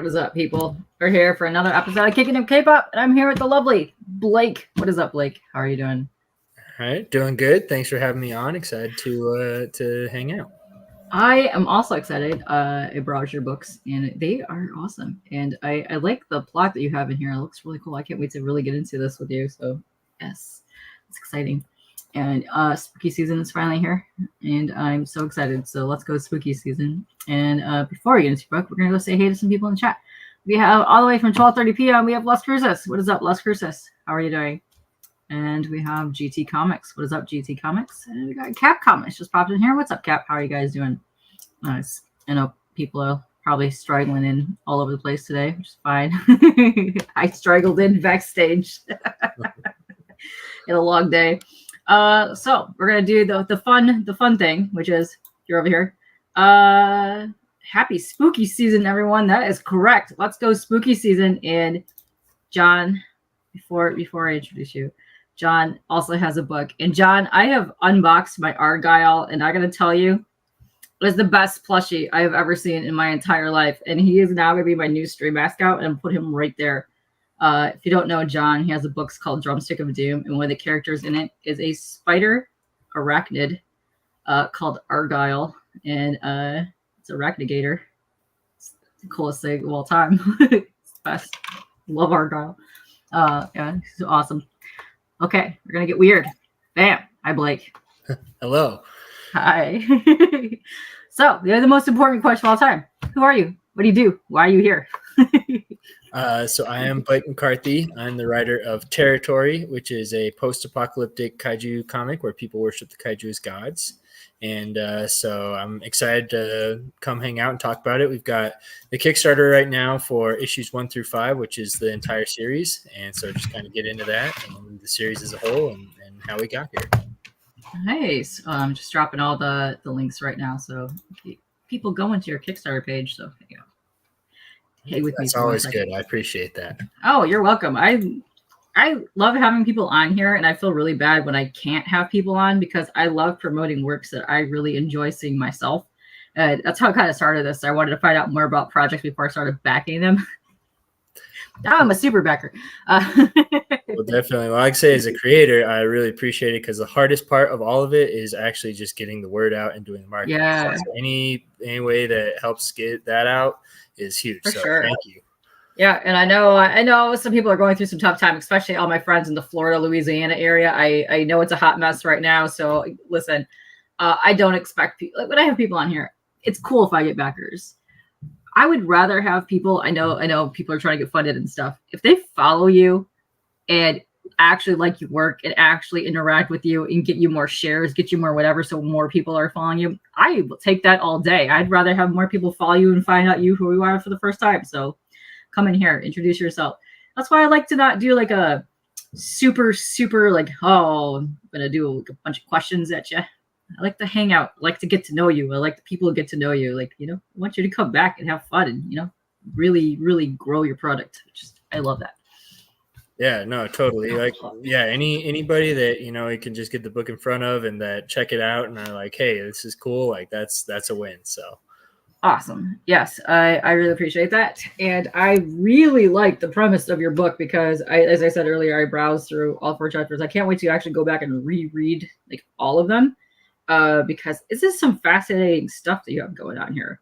What is up, people? We're here for another episode of Kickin' Kpop, and I'm here with the lovely Blake. What is up, Blake? How are you doing? All right, doing good. Thanks for having me on. Excited to hang out. I am also excited. I browsed your books, and they are awesome. And I like the plot that you have in here. It looks really cool. I can't wait to really get into this with you. So, yes, it's exciting. And spooky season is finally here, and I'm so excited. So let's go spooky season. And before we get into the book, we're gonna go say hey to some people in the chat. We have all the way from 12:30 p.m. We have Les Cruces. What is up, Les Cruces? How are you doing? And we have GT Comics. What is up, GT Comics? And we got Cap Comics just popped in here. What's up, Cap? How are you guys doing? Nice. I know people are probably struggling in all over the place today, which is fine. I struggled in backstage. In a long day. So we're gonna do the fun thing, which is you're over here. Happy spooky season, everyone. That is correct. Let's go spooky season. And John, before I introduce you, John also has a book. And John, I have unboxed my Argyle, and I gotta tell you, it is the best plushie I have ever seen in my entire life. And he is now gonna be my new stray mascot, and put him right there. If you don't know John, he has a book called Drumstick of Doom, and one of the characters in it is a spider arachnid called Argyle, and it's Arachnigator. It's the coolest thing of all time. It's the best. Love Argyle. Yeah, he's awesome. Okay, we're gonna get weird. Bam. Hi, Blake. Hello. Hi. So, the most important question of all time. Who are you? What do you do? Why are you here? So I am Blake McCarthy. I'm the writer of Territory, which is a post-apocalyptic kaiju comic where people worship the kaiju as gods. And so I'm excited to come hang out and talk about it. We've got the Kickstarter right now for issues 1 through 5, which is the entire series. And so just kind of get into that and the series as a whole and how we got here. Nice. I'm just dropping all the links right now, so keep people going to your Kickstarter page. So, you know. Hey, with That's me always good. I appreciate that. Oh, you're welcome. I love having people on here, and I feel really bad when I can't have people on because I love promoting works that I really enjoy seeing myself. That's how I kind of started this. I wanted to find out more about projects before I started backing them. Now I'm a super backer. Well, definitely. Well, like I say, as a creator, I really appreciate it because the hardest part of all of it is actually just getting the word out and doing the marketing. Yeah. So any way that helps get that out is huge. For so sure. Thank you. Yeah, and I know some people are going through some tough time, especially all my friends in the Florida, Louisiana area. I know it's a hot mess right now. So listen, I don't expect people. Like, when I have people on here, it's cool if I get backers. I would rather have people. I know people are trying to get funded and stuff. If they follow you and actually like your work and actually interact with you and get you more shares, get you more whatever, so more people are following you, I will take that all day. I'd rather have more people follow you and find out who you are for the first time. So come in here, introduce yourself. That's why I like to not do like a super like, oh, I'm gonna do like a bunch of questions at you. I like to hang out. I like to get to know you. I like the people who get to know you. Like, I want you to come back and have fun and, really grow your product. I love that. Yeah, no, totally. Like, yeah, anybody that, you can just get the book in front of and that check it out and are like, hey, this is cool. Like that's a win. So awesome. Yes, I really appreciate that. And I really like the premise of your book because as I said earlier, I browsed through all 4 chapters. I can't wait to actually go back and reread like all of them. Because this is some fascinating stuff that you have going on here.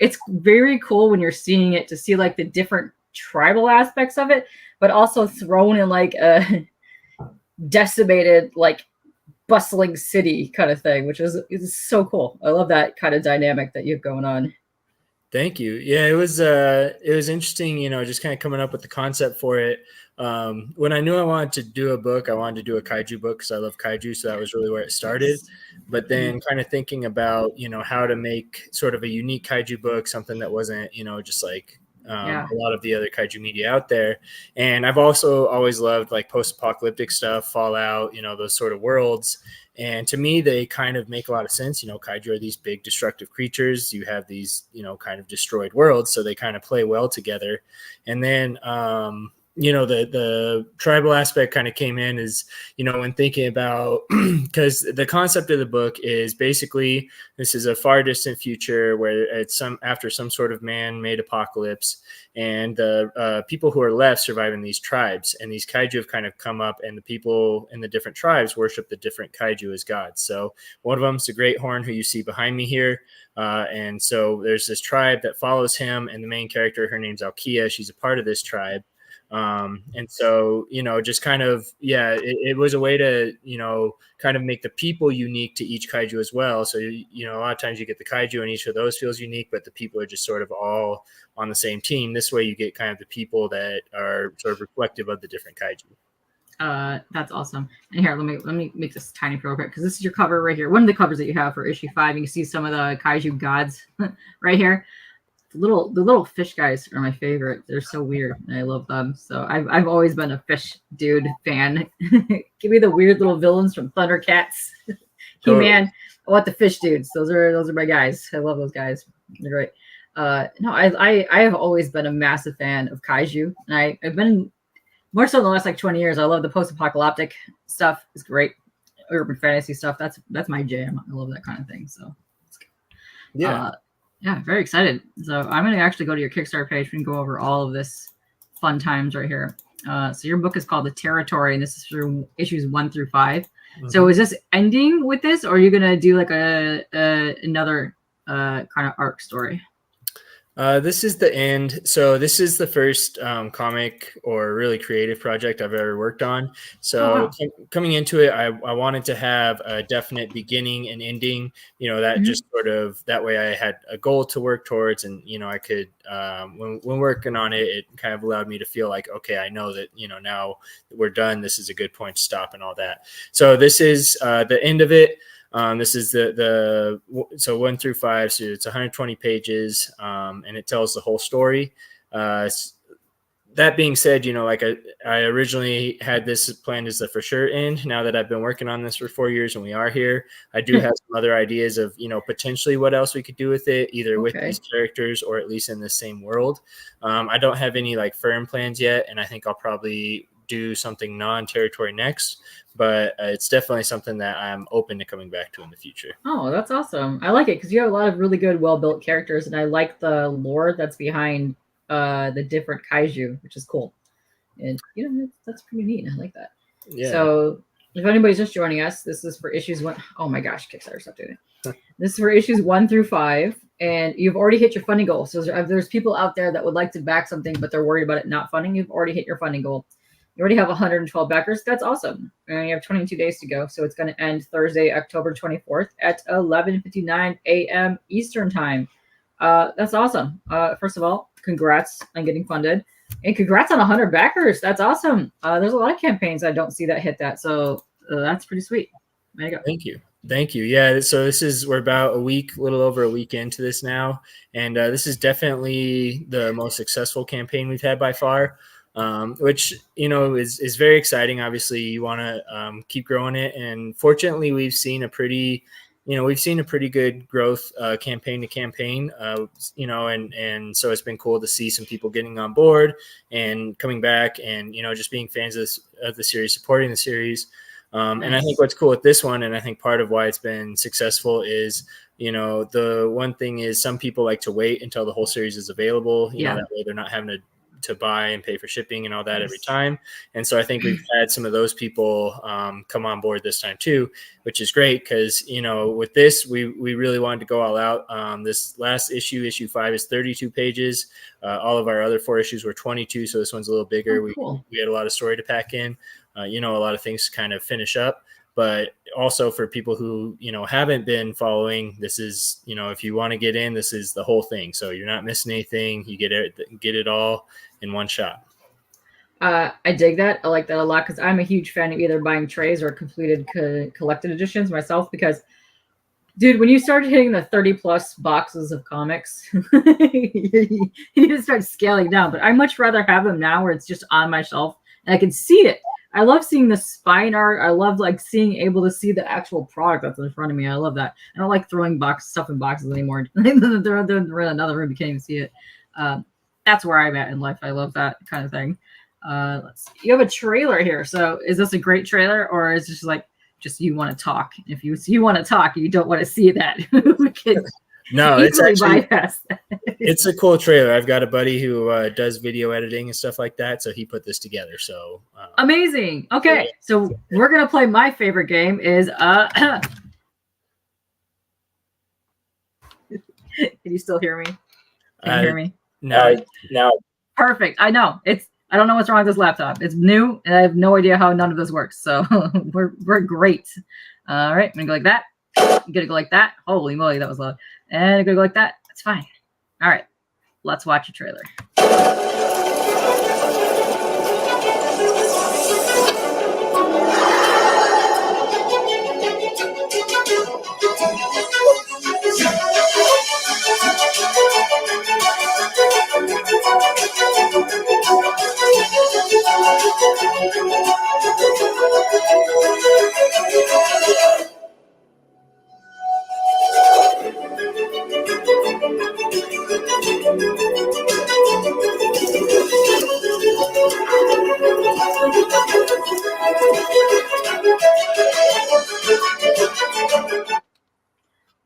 It's very cool when you're seeing it to see like the different tribal aspects of it, but also thrown in like a decimated, like bustling city kind of thing, which is so cool. I love that kind of dynamic that you have going on. Thank you. Yeah, it was interesting, just kind of coming up with the concept for it. When I knew I wanted to do a book, I wanted to do a kaiju book because I love kaiju. So that was really where it started. But then kind of thinking about, how to make sort of a unique kaiju book, something that wasn't, just like a lot of the other kaiju media out there. And I've also always loved like post-apocalyptic stuff, Fallout, those sort of worlds. And to me, they kind of make a lot of sense. Kaiju are these big destructive creatures. You have these, kind of destroyed worlds. So they kind of play well together. And then the tribal aspect kind of came in is, when thinking about, because the concept of the book is basically this is a far distant future where it's after some sort of man-made apocalypse, and the people who are left survive in these tribes, and these kaiju have kind of come up, and the people in the different tribes worship the different kaiju as gods. So one of them is the great horn, who you see behind me here. And so there's this tribe that follows him, and the main character, her name's Alkia. She's a part of this tribe. And so, just kind of, it was a way to, kind of make the people unique to each kaiju as well. So, a lot of times you get the kaiju and each of those feels unique, but the people are just sort of all on the same team. This way you get kind of the people that are sort of reflective of the different kaiju. That's awesome. And here, let me make this tiny real quick, because this is your cover right here. One of the covers that you have for issue 5. You can see some of the kaiju gods right here. The little fish guys are my favorite. They're so weird, and I love them. So I've always been a fish dude fan. Give me the weird little villains from Thundercats. He-Man. I want the fish dudes. Those are my guys. I love those guys. They're great. No, I have always been a massive fan of kaiju, and I've been more so in the last 20 years. I love the post-apocalyptic stuff. It's great. Urban fantasy stuff. That's my jam. I love that kind of thing. So yeah. Yeah, very excited. So I'm going to actually go to your Kickstarter page and go over all of this fun times right here. So your book is called The Territory, and this is through issues 1 through 5. Mm-hmm. So is this ending with this, or are you going to do another kind of arc story? This is the end. So this is the first comic or really creative project I've ever worked on. So coming into it, I wanted to have a definite beginning and ending, that just sort of, that way I had a goal to work towards. And, I could, when working on it, it kind of allowed me to feel like, okay, I know that, now that we're done, this is a good point to stop and all that. So this is the end of it. This is so 1 through 5, so it's 120 pages, and it tells the whole story. That being said, I originally had this planned as the for sure end. Now that I've been working on this for 4 years and we are here, I do have some other ideas of, potentially what else we could do with it, either with these characters or at least in the same world. I don't have any firm plans yet, and I think I'll probably do something non-territory next, but it's definitely something that I'm open to coming back to in the future. Oh, that's awesome. I like it because you have a lot of really good, well-built characters, and I like the lore that's behind the different kaiju, which is cool. And that's pretty neat. I like that. Yeah. So if anybody's just joining us, this is for issues 1. Oh my gosh, Kickstarter, stop doing it. This is for issues 1 through 5, and you've already hit your funding goal. So there's people out there that would like to back something, but they're worried about it not funding. You've already hit your funding goal. You already have 112 backers. That's awesome. And you have 22 days to go. So it's going to end Thursday, October 24th at 11:59 a.m. Eastern time. That's awesome. First of all, congrats on getting funded. And congrats on 100 backers. That's awesome. There's a lot of campaigns I don't see that hit that. So that's pretty sweet. There you go. Thank you. Yeah. So we're about a little over a week into this now. And this is definitely the most successful campaign we've had by far. Which is very exciting. Obviously, you want to keep growing it, and fortunately, we've seen a pretty good growth campaign to campaign. And so it's been cool to see some people getting on board and coming back, and just being fans of the series, supporting the series. Nice. And I think what's cool with this one, and I think part of why it's been successful is, the one thing is some people like to wait until the whole series is available. That way they're not having to buy and pay for shipping and all that every time. And so I think we've had some of those people come on board this time too, which is great because, with this, we really wanted to go all out. This last issue 5 is 32 pages. All of our other 4 issues were 22. So this one's a little bigger. Oh, cool. We had a lot of story to pack in, a lot of things to kind of finish up. But also for people who, haven't been following, this is, if you want to get in, this is the whole thing. So you're not missing anything. You get it all in one shot. I dig that. I like that a lot because I'm a huge fan of either buying trays or completed collected editions myself because, dude, when you start hitting the 30+ boxes of comics, you need to start scaling down. But I much rather have them now where it's just on my shelf and I can see it. I love seeing the spine art. I love being able to see the actual product that's in front of me. I love that. I don't like throwing stuff in boxes anymore. They're in another room. You can't even see it. That's where I'm at in life. I love that kind of thing. Let's see. You have a trailer here. So is this a great trailer, or is this just you want to talk? If you want to talk, you don't want to see that. We can No, it's easily actually bypass that. it's a cool trailer. I've got a buddy who does video editing and stuff like that, so he put this together. So amazing. Okay, so we're gonna play my favorite game. Is can you still hear me? Can you hear me? No. Perfect. I know I don't know what's wrong with this laptop. It's new, and I have no idea how none of this works. So we're great. All right, I'm gonna go like that. I'm gonna go like that. Holy moly, that was loud. And I'm gonna go like that. That's fine. All right, let's watch a trailer.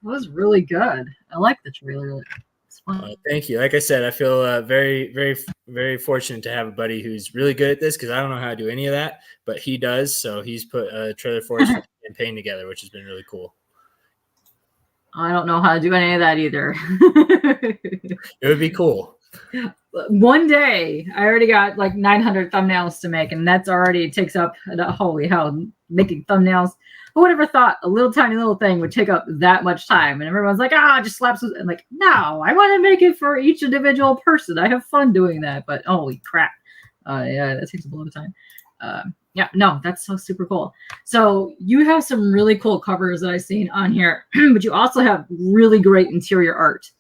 That was really good. I like the trailer. It's fun. Thank you. Like I said, I feel very, very, very fortunate to have a buddy who's really good at this because I don't know how to do any of that, but he does. So he's put a trailer for us for the campaign together, which has been really cool. I don't know how to do any of that either. It would be cool. One day, I already got like 900 thumbnails to make, and that's already takes up, holy hell, making thumbnails. Who would ever thought a little tiny little thing would take up that much time? And everyone's like, just slaps. I'm like, no, I want to make it for each individual person. I have fun doing that, but holy crap. Yeah, that takes a lot of time. Yeah, no, that's so super cool. So you have some really cool covers that I've seen on here, but you also have really great interior art.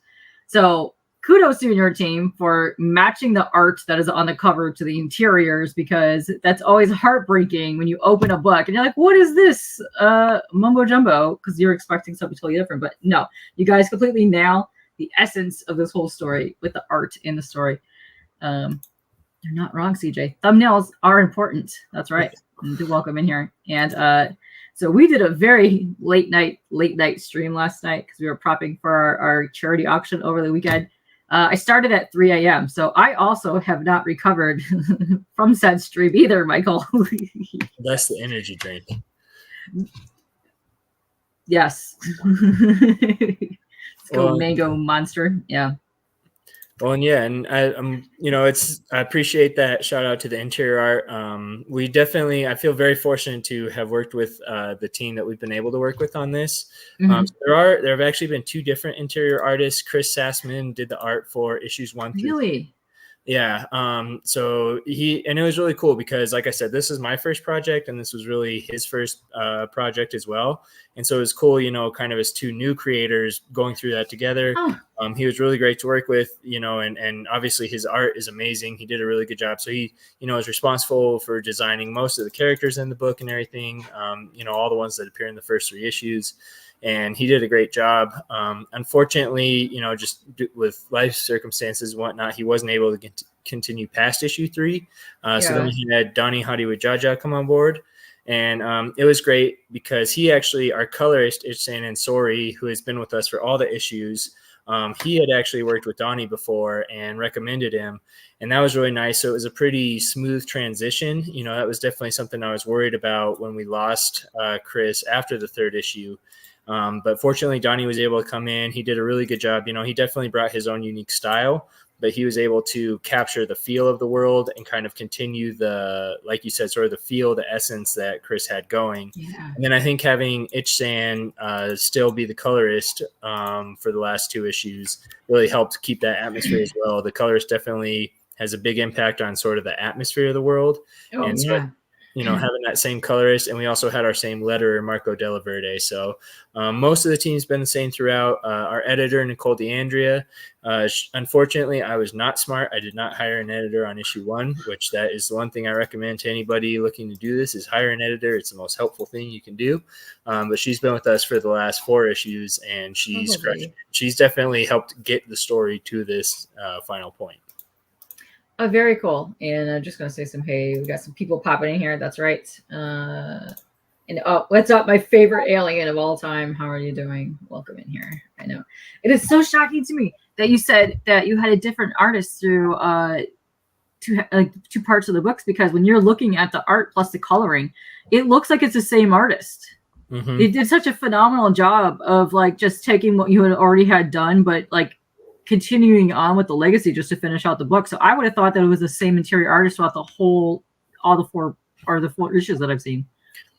So kudos to your team for matching the art that is on the cover to the interiors, because that's always heartbreaking when you open a book and you're like, what is this mumbo jumbo? Because you're expecting something totally different. But no, you guys completely nail the essence of this whole story with the art in the story. You're not wrong, CJ. Thumbnails are important. That's right. You're welcome in here. And so we did a very late night stream last night because we were prepping for our charity auction over the weekend. I started at 3 a.m. So I also have not recovered from said stream either, Michael. That's the energy drink. Yes. Let's go mango monster. Yeah. Well, and yeah, and I appreciate that. Shout out to the interior art. I feel very fortunate to have worked with the team that we've been able to work with on this. Mm-hmm. So there have actually been two different interior artists. Chris Sassman did the art for issues 1 through 3. Yeah. So it was really cool because, like I said, this is my first project and this was really his first project as well. And so it was cool, kind of as two new creators going through that together. Oh. He was really great to work with, and obviously his art is amazing. He did a really good job. So he, is responsible for designing most of the characters in the book and everything, all the ones that appear in the first 3 issues. And he did a great job. Unfortunately, just with life circumstances and whatnot, he wasn't able to continue past issue 3. So then we had Donnie Hollywood Jaja come on board. And it was great because he actually, our colorist, Ichsan Ansori, who has been with us for all the issues, he had actually worked with Donnie before and recommended him. And that was really nice. So it was a pretty smooth transition. That was definitely something I was worried about when we lost Chris after the 3rd issue. But fortunately, Donnie was able to come in. He did a really good job. He definitely brought his own unique style, but he was able to capture the feel of the world and kind of continue like you said, sort of the feel, the essence that Chris had going. Yeah. And then I think having Ichsan still be the colorist for the last 2 issues really helped keep that atmosphere as well. The colorist definitely has a big impact on sort of the atmosphere of the world. Oh, and so having that same colorist, and we also had our same letterer, Marco Della Verde. So most of the team's been the same throughout. Our editor, Nicole DeAndrea, unfortunately, I was not smart. I did not hire an editor on issue 1, which that is the one thing I recommend to anybody looking to do this is hire an editor. It's the most helpful thing you can do. But she's been with us for the last 4 issues, and she's definitely helped get the story to this final point. Very cool. And I'm just gonna say some hey. We got some people popping in here. That's right. And oh, what's up, my favorite alien of all time? How are you doing? Welcome in here. I know it is so shocking to me that you said that you had a different artist through two parts of the books, because when you're looking at the art plus the coloring, it looks like it's the same artist. Mm-hmm. They did such a phenomenal job of like just taking what you had already had done, but like continuing on with the legacy just to finish out the book. So I would have thought that it was the same interior artist throughout all the four issues that I've seen.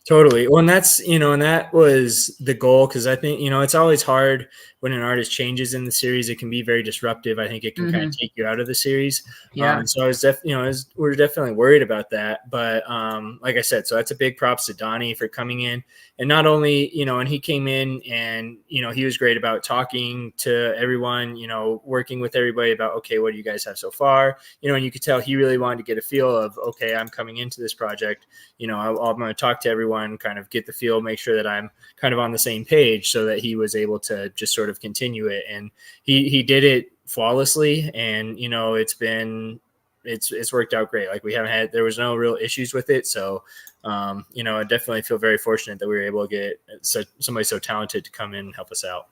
Totally. Well, and that's, and that was the goal. Cause I think, it's always hard when an artist changes in the series. It can be very disruptive. I think it can kind of take you out of the series. Yeah. So I was we're definitely worried about that. But like I said, so that's a big props to Donnie for coming in. And not only, and he came in and, he was great about talking to everyone, working with everybody about, okay, what do you guys have so far? And you could tell he really wanted to get a feel of, okay, I'm coming into this project. I'm going to talk to everyone, kind of get the feel, make sure that I'm kind of on the same page, so that he was able to just sort of continue it. And he did it flawlessly. And, it's worked out great. Like there was no real issues with it. So, I definitely feel very fortunate that we were able to get somebody so talented to come in and help us out.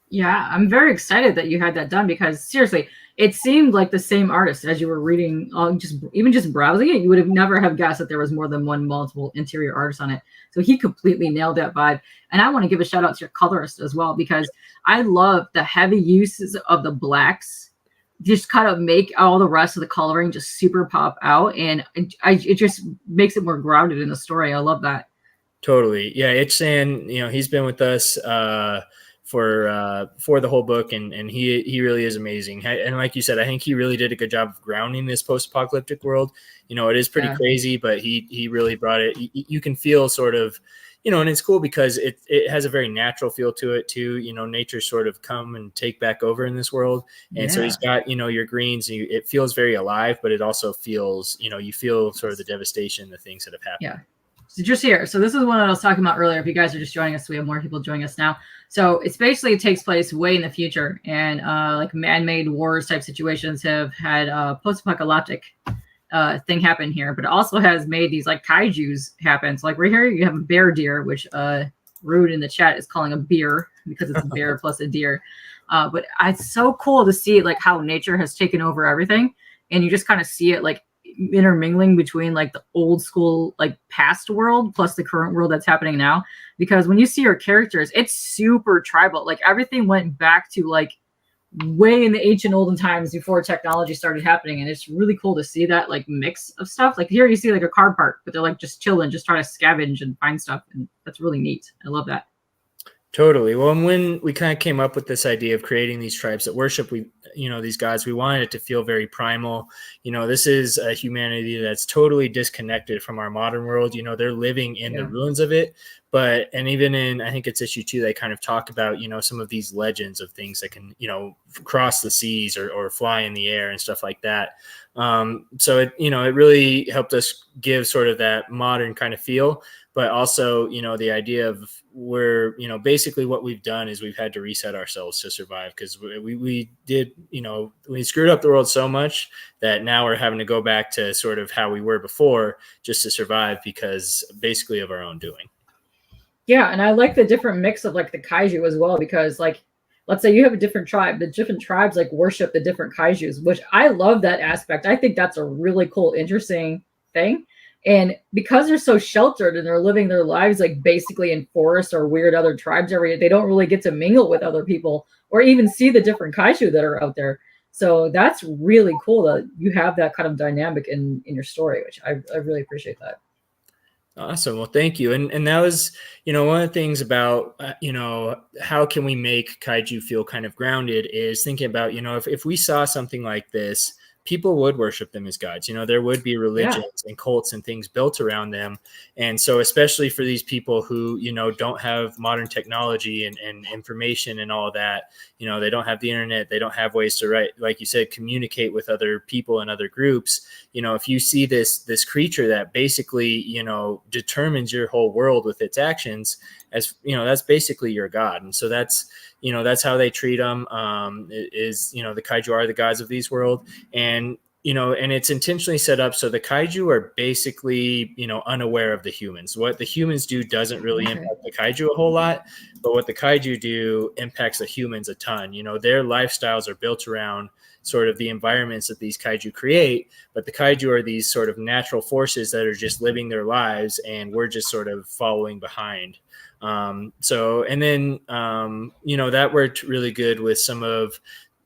Yeah, I'm very excited that you had that done, because seriously, it seemed like the same artist as you were reading. Just browsing it, you would have never have guessed that there was more than one multiple interior artist on it. So he completely nailed that vibe. And I want to give a shout out to your colorist as well, because I love the heavy uses of the blacks. Just kind of make all the rest of the coloring just super pop out, and it just makes it more grounded in the story. I love that. Totally, yeah. It's he's been with us for the whole book, and he really is amazing. And like you said, I think he really did a good job of grounding this post-apocalyptic world. It is pretty crazy, but he really brought it. You can feel sort of, and it's cool because it has a very natural feel to it too. Nature sort of come and take back over in this world. And so he's got, your greens, it feels very alive, but it also feels, you feel sort of the devastation, the things that have happened. Yeah. So just here. So this is what I was talking about earlier. If you guys are just joining us, we have more people joining us now. So it's basically, it takes place way in the future, and like man-made wars type situations have had post-apocalyptic thing happen here, but it also has made these like kaijus happen. So like right here, you have a bear deer, which Rude in the chat is calling a beer because it's a bear plus a deer. But it's so cool to see like how nature has taken over everything, and you just kind of see it like intermingling between like the old school like past world plus the current world that's happening now. Because when you see your characters, it's super tribal. Like everything went back to like way in the ancient olden times before technology started happening, and it's really cool to see that like mix of stuff. Like here you see like a car park, but they're like just chilling, just trying to scavenge and find stuff, and that's really neat. I love that. Totally. Well, and when we kind of came up with this idea of creating these tribes that worship, these gods, we wanted it to feel very primal. This is a humanity that's totally disconnected from our modern world. They're living in the ruins of it. And even in, I think it's issue 2, they kind of talk about, some of these legends of things that can, cross the seas or fly in the air and stuff like that. So it really helped us give sort of that modern kind of feel, but also, the idea of basically what we've done is we've had to reset ourselves to survive, because we did, we screwed up the world so much that now we're having to go back to sort of how we were before just to survive, because basically of our own doing. Yeah, and I like the different mix of like the kaiju as well, because like, let's say you have a different tribe, the different tribes like worship the different kaijus, which I love that aspect. I think that's a really cool, interesting thing. And because they're so sheltered and they're living their lives like basically in forests or weird other tribes they don't really get to mingle with other people or even see the different kaiju that are out there. So that's really cool that you have that kind of dynamic in your story, which I really appreciate that. Awesome. Well, thank you. And that was, one of the things about, how can we make kaiju feel kind of grounded is thinking about, if we saw something like this, people would worship them as gods. There would be religions and cults and things built around them. And so especially for these people who, don't have modern technology and information and all of that, they don't have the internet, they don't have ways to like you said, communicate with other people and other groups. If you see this creature that basically, determines your whole world with its actions, as that's basically your god. And so that's how they treat them, the kaiju are the gods of these world. And you know, and it's intentionally set up so the kaiju are basically, you know, unaware of the humans. What the humans do doesn't really impact the kaiju a whole lot, but what the kaiju do impacts the humans a ton. You know, their lifestyles are built around sort of the environments that these kaiju create, but the kaiju are these sort of natural forces that are just living their lives, and we're just sort of following behind. So, and then, you know, that worked really good with some of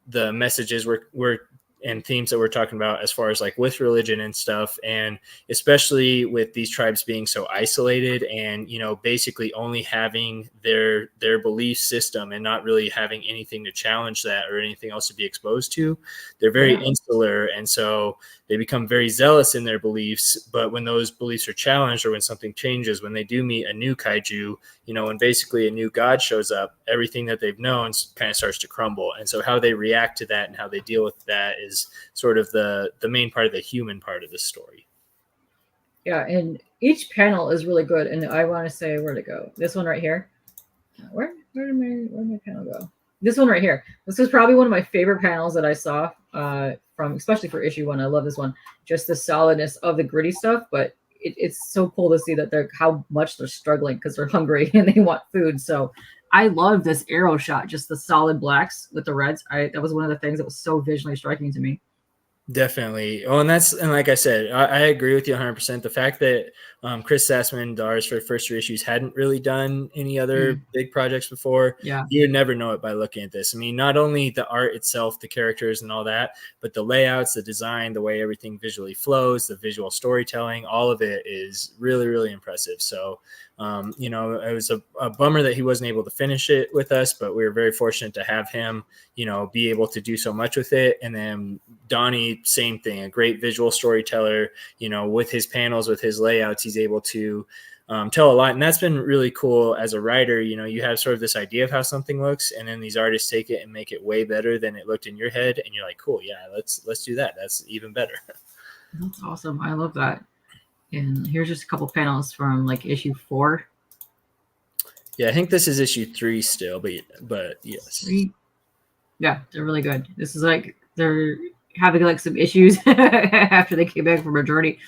the messages we're and themes that we're talking about as far as like with religion and stuff, and especially with these tribes being so isolated and, you know, basically only having their belief system and not really having anything to challenge that or anything else to be exposed to. They're very insular, and so they become very zealous in their beliefs. But when those beliefs are challenged or when something changes, when they do meet a new kaiju, you know, when basically a new god shows up, everything that they've known kind of starts to crumble. And so how they react to that and how they deal with that is sort of the main part of the human part of the story. Yeah, and each panel is really good. And I want to say where to go. This one right here. Where did my panel go? This one right here. This was probably one of my favorite panels that I saw from, especially for issue 1. I love this one. Just the solidness of the gritty stuff, but it's so cool to see that how much they're struggling because they're hungry and they want food. So I love this arrow shot, just the solid blacks with the reds. That was one of the things that was so visually striking to me. Definitely. Oh, and like I said, I agree with you 100%. The fact that Chris Sassman, Dars for first 3 issues, hadn't really done any other big projects before. Yeah. You would never know it by looking at this. I mean, not only the art itself, the characters and all that, but the layouts, the design, the way everything visually flows, the visual storytelling, all of it is really, really impressive. So, you know, it was a bummer that he wasn't able to finish it with us, but we were very fortunate to have him, you know, be able to do so much with it. And then Donnie, same thing, a great visual storyteller, you know, with his panels, with his layouts, he's able to tell a lot. And that's been really cool as a writer. You know, you have sort of this idea of how something looks, and then these artists take it and make it way better than it looked in your head. And you're like, cool, yeah, let's do that. That's even better. That's awesome. I love that. And here's just a couple panels from like issue 4. Yeah, I think this is issue 3 still, but yes. 3. Yeah, they're really good. This is like they're having like some issues after they came back from a journey.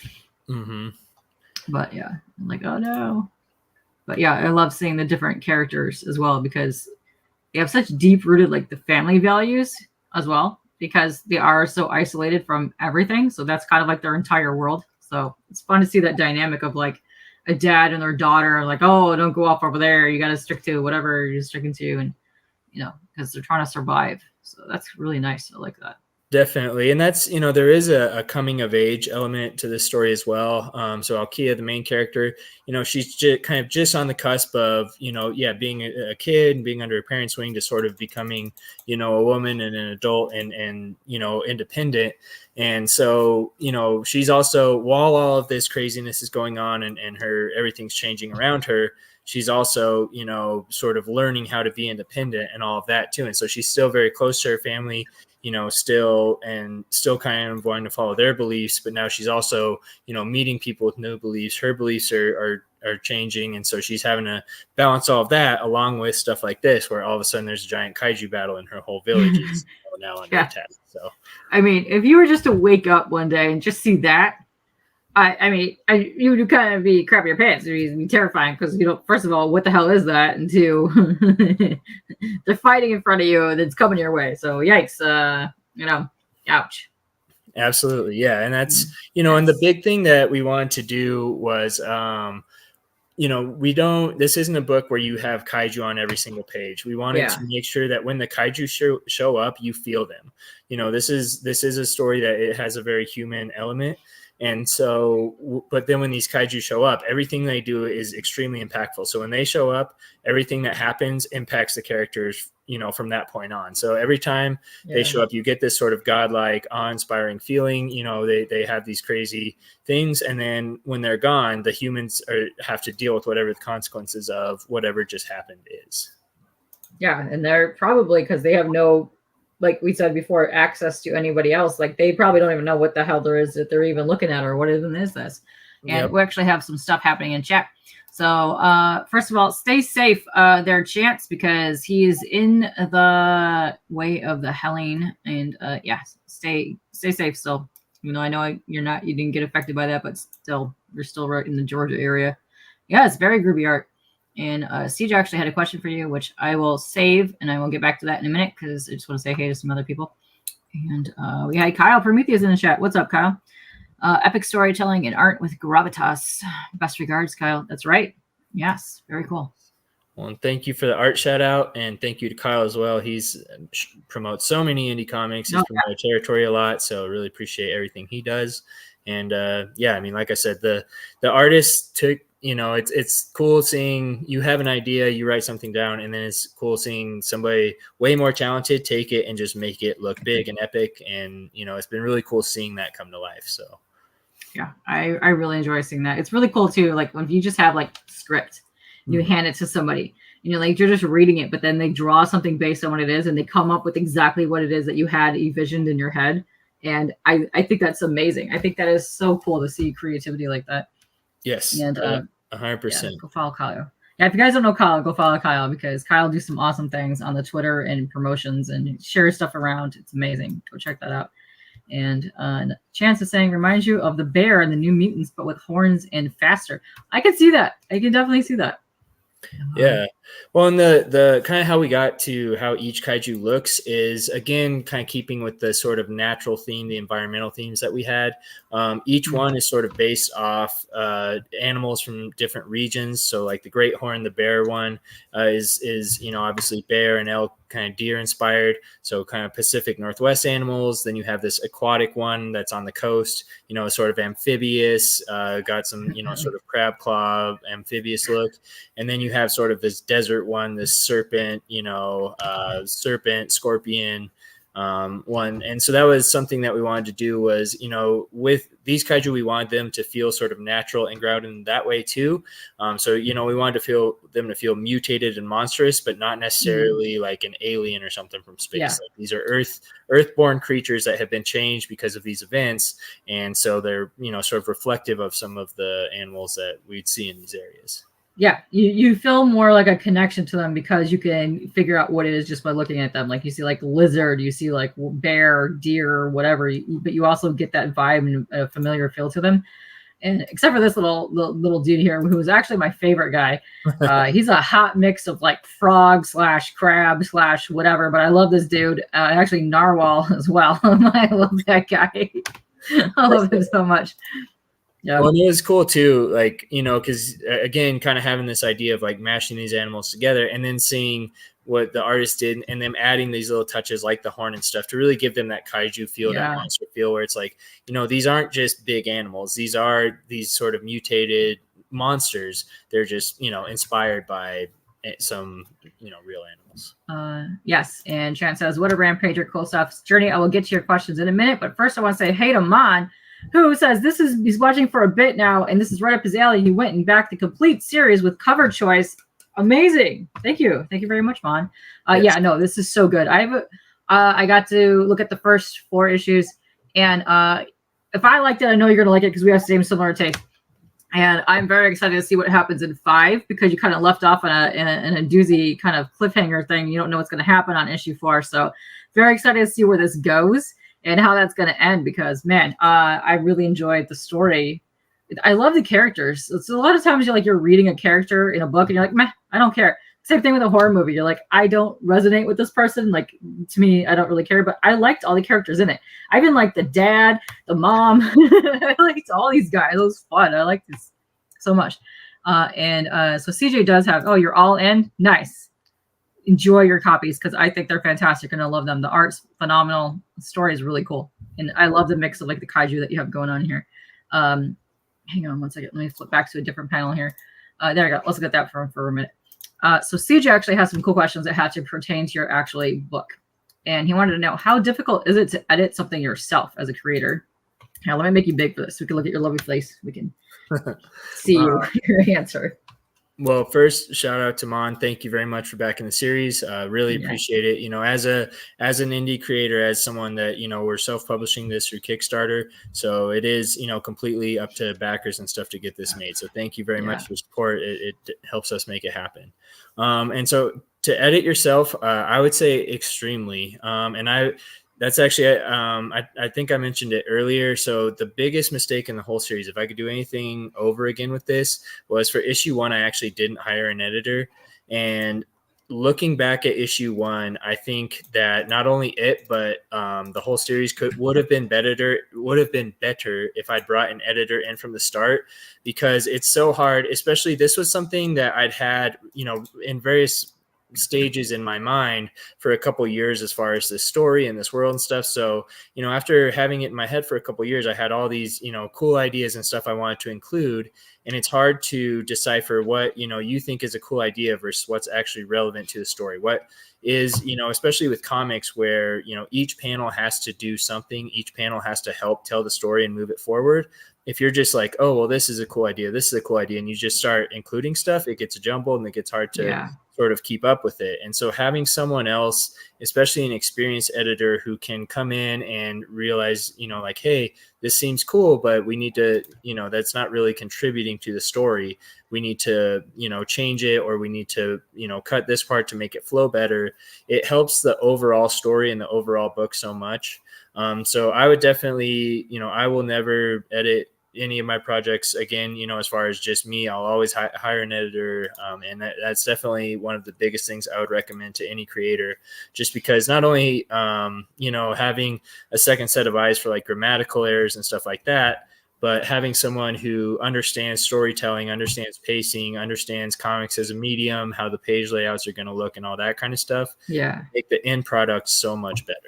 But yeah, I'm like, oh no. But yeah, I love seeing the different characters as well because they have such deep rooted like the family values as well because they are so isolated from everything. So that's kind of like their entire world. So it's fun to see that dynamic of like a dad and their daughter, like, oh, don't go off over there. You got to stick to whatever you're sticking to, and you know, because they're trying to survive. So that's really nice. I like that. Definitely. And that's, you know, there is a coming of age element to this story as well. So Alkia, the main character, you know, she's kind of just on the cusp of, you know, being a kid and being under her parents' wing to sort of becoming, you know, a woman and an adult and, you know, independent. And so, you know, she's also, while all of this craziness is going on and everything's changing around her, she's also, you know, sort of learning how to be independent and all of that too. And so she's still very close to her family, you know, still kind of wanting to follow their beliefs, but now she's also, you know, meeting people with new beliefs. Her beliefs are changing. And so she's having to balance all of that along with stuff like this, where all of a sudden there's a giant kaiju battle and her whole village is now under attack. So, I mean, if you were just to wake up one day and just see that, you would kind of be crap your pants. It would be terrifying because, you know, first of all, what the hell is that? And 2, they're fighting in front of you and it's coming your way. So yikes, you know, ouch. Absolutely. Yeah. And that's, you know, and the big thing that we wanted to do was, you know, this isn't a book where you have kaiju on every single page. We wanted to make sure that when the kaiju show up, you feel them. You know, this is a story that it has a very human element. And so, but then when these kaiju show up, everything they do is extremely impactful. So when they show up, everything that happens impacts the characters, you know, from that point on. So every time they show up, you get this sort of godlike, awe-inspiring feeling. You know, they have these crazy things. And then when they're gone, the humans have to deal with whatever the consequences of whatever just happened is. Yeah. And they're probably, because they have no, like we said before, access to anybody else. Like they probably don't even know what the hell there is that they're even looking at, or what even is this. And we actually have some stuff happening in chat. So first of all, stay safe there, Chance, because he is in the way of the Helene. And stay safe still. Even though I know you didn't get affected by that, but still, you're still right in the Georgia area. Yeah, it's very groovy art. And CJ actually had a question for you, which I will save, and I will get back to that in a minute because I just want to say hey to some other people. And we had Kyle Prometheus in the chat. What's up, Kyle? Epic storytelling and art with gravitas. Best regards, Kyle. That's right. Yes, very cool. Well, and thank you for the art shout out, and thank you to Kyle as well. He's promotes so many indie comics. He's promoted Territory a lot, so really appreciate everything he does. And yeah, I mean, like I said, the artist took, you know, it's cool seeing you have an idea, you write something down, and then it's cool seeing somebody way more talented take it and just make it look big and epic. And you know, it's been really cool seeing that come to life. So yeah, I really enjoy seeing that. It's really cool too. Like when you just have like script, you hand it to somebody, you know, like you're just reading it, but then they draw something based on what it is, and they come up with exactly what it is that you had envisioned in your head. And I think that's amazing. I think that is so cool to see creativity like that. Yes, and 100%. Yeah, go follow Kyle. Yeah, if you guys don't know Kyle, go follow Kyle because Kyle do some awesome things on the Twitter and promotions and shares stuff around. It's amazing. Go check that out. And Chance is saying reminds you of the bear and the New Mutants, but with horns and faster. I can see that. I can definitely see that. Yeah. Well, and the kind of how we got to how each kaiju looks is, again, kind of keeping with the sort of natural theme, the environmental themes that we had. Each one is sort of based off animals from different regions. So like the great horn, the bear one is, you know, obviously bear and elk, kind of deer inspired. So kind of Pacific Northwest animals. Then you have this aquatic one that's on the coast, you know, sort of amphibious, got some, you know, sort of crab claw amphibious look. And then you have sort of this desert one, this serpent, you know, serpent, scorpion one. And so that was something that we wanted to do was, you know, with these kaiju, we wanted them to feel sort of natural and grounded in that way too. So, you know, we wanted to feel them to feel mutated and monstrous, but not necessarily like an alien or something from space. Yeah. Like these are earthborn creatures that have been changed because of these events. And so they're, you know, sort of reflective of some of the animals that we'd see in these areas. Yeah, you feel more like a connection to them because you can figure out what it is just by looking at them. Like you see like lizard, you see like bear, deer, whatever, but you also get that vibe and a familiar feel to them. And except for this little dude here, who is actually my favorite guy. He's a hot mix of like frog / crab / whatever, but I love this dude. Actually narwhal as well. I love that guy. I love him so much. Yeah. Well, it was cool too, like, you know, because again, kind of having this idea of like mashing these animals together and then seeing what the artist did and them adding these little touches like the horn and stuff to really give them that kaiju feel, that monster feel, where it's like, you know, these aren't just big animals. These are these sort of mutated monsters. They're just, you know, inspired by some, you know, real animals. Yes. And Chance says, what a rampager, cool stuff. Journey, I will get to your questions in a minute, but first I want to say hey to Mon, who says he's watching for a bit now, and this is right up his alley. He went and backed the complete series with cover choice. Amazing. Thank you very much, Mon. Yes. Yeah, no, this is so good. I got to look at the first 4 issues, and if I liked it, I know you're gonna like it because we have the same similar taste. And I'm very excited to see what happens in 5 because you kind of left off in a doozy kind of cliffhanger thing. You don't know what's going to happen on issue 4, so very excited to see where this goes and how that's going to end because, man, I really enjoyed the story. I love the characters. It's a lot of times you're reading a character in a book and you're like, meh, I don't care. Same thing with a horror movie. You're like, I don't resonate with this person. Like, to me, I don't really care. But I liked all the characters in it. I even liked the dad, the mom. I liked all these guys. It was fun. I liked this so much. So CJ does have, oh, you're all in? Nice. Enjoy your copies because I think they're fantastic and I love them. The art's phenomenal. The story is really cool. And I love the mix of like the kaiju that you have going on here. Hang on one second. Let me flip back to a different panel here. There we go. Let's look at that for a minute. So CJ actually has some cool questions that have to pertain to your actually book. And he wanted to know, how difficult is it to edit something yourself as a creator? Now, let me make you big for this. We can look at your lovely face. We can see your answer. Well, first, shout out to Mon. Thank you very much for backing the series. Really appreciate it. You know, as an indie creator, as someone that, you know, we're self-publishing this through Kickstarter. So it is, you know, completely up to backers and stuff to get this made. So thank you very much for support. It helps us make it happen. And so to edit yourself, I would say extremely. And That's actually, I think I mentioned it earlier. So the biggest mistake in the whole series, if I could do anything over again with this, was for issue 1, I actually didn't hire an editor. And looking back at issue 1, I think that not only it, but the whole series would have been better if I'd brought an editor in from the start, because it's so hard. Especially, this was something that I'd had, in various stages in my mind for a couple years as far as this story and this world and stuff. So, after having it in my head for a couple years, I had all these, cool ideas and stuff I wanted to include. And it's hard to decipher what, you think is a cool idea versus what's actually relevant to the story. What is, especially with comics where, each panel has to do something. Each panel has to help tell the story and move it forward. If you're just like, oh, well, this is a cool idea, and you just start including stuff, it gets jumbled and it gets hard to sort of keep up with it. And so having someone else, especially an experienced editor, who can come in and realize, like, hey, this seems cool, but we need to, that's not really contributing to the story. We need to, change it, or we need to, cut this part to make it flow better. It helps the overall story and the overall book so much. So I would definitely, I will never edit any of my projects again, as far as just me. I'll always hire an editor. And that's definitely one of the biggest things I would recommend to any creator, just because not only, having a second set of eyes for like grammatical errors and stuff like that, but having someone who understands storytelling, understands pacing, understands comics as a medium, how the page layouts are going to look and all that kind of stuff. Make the end product so much better.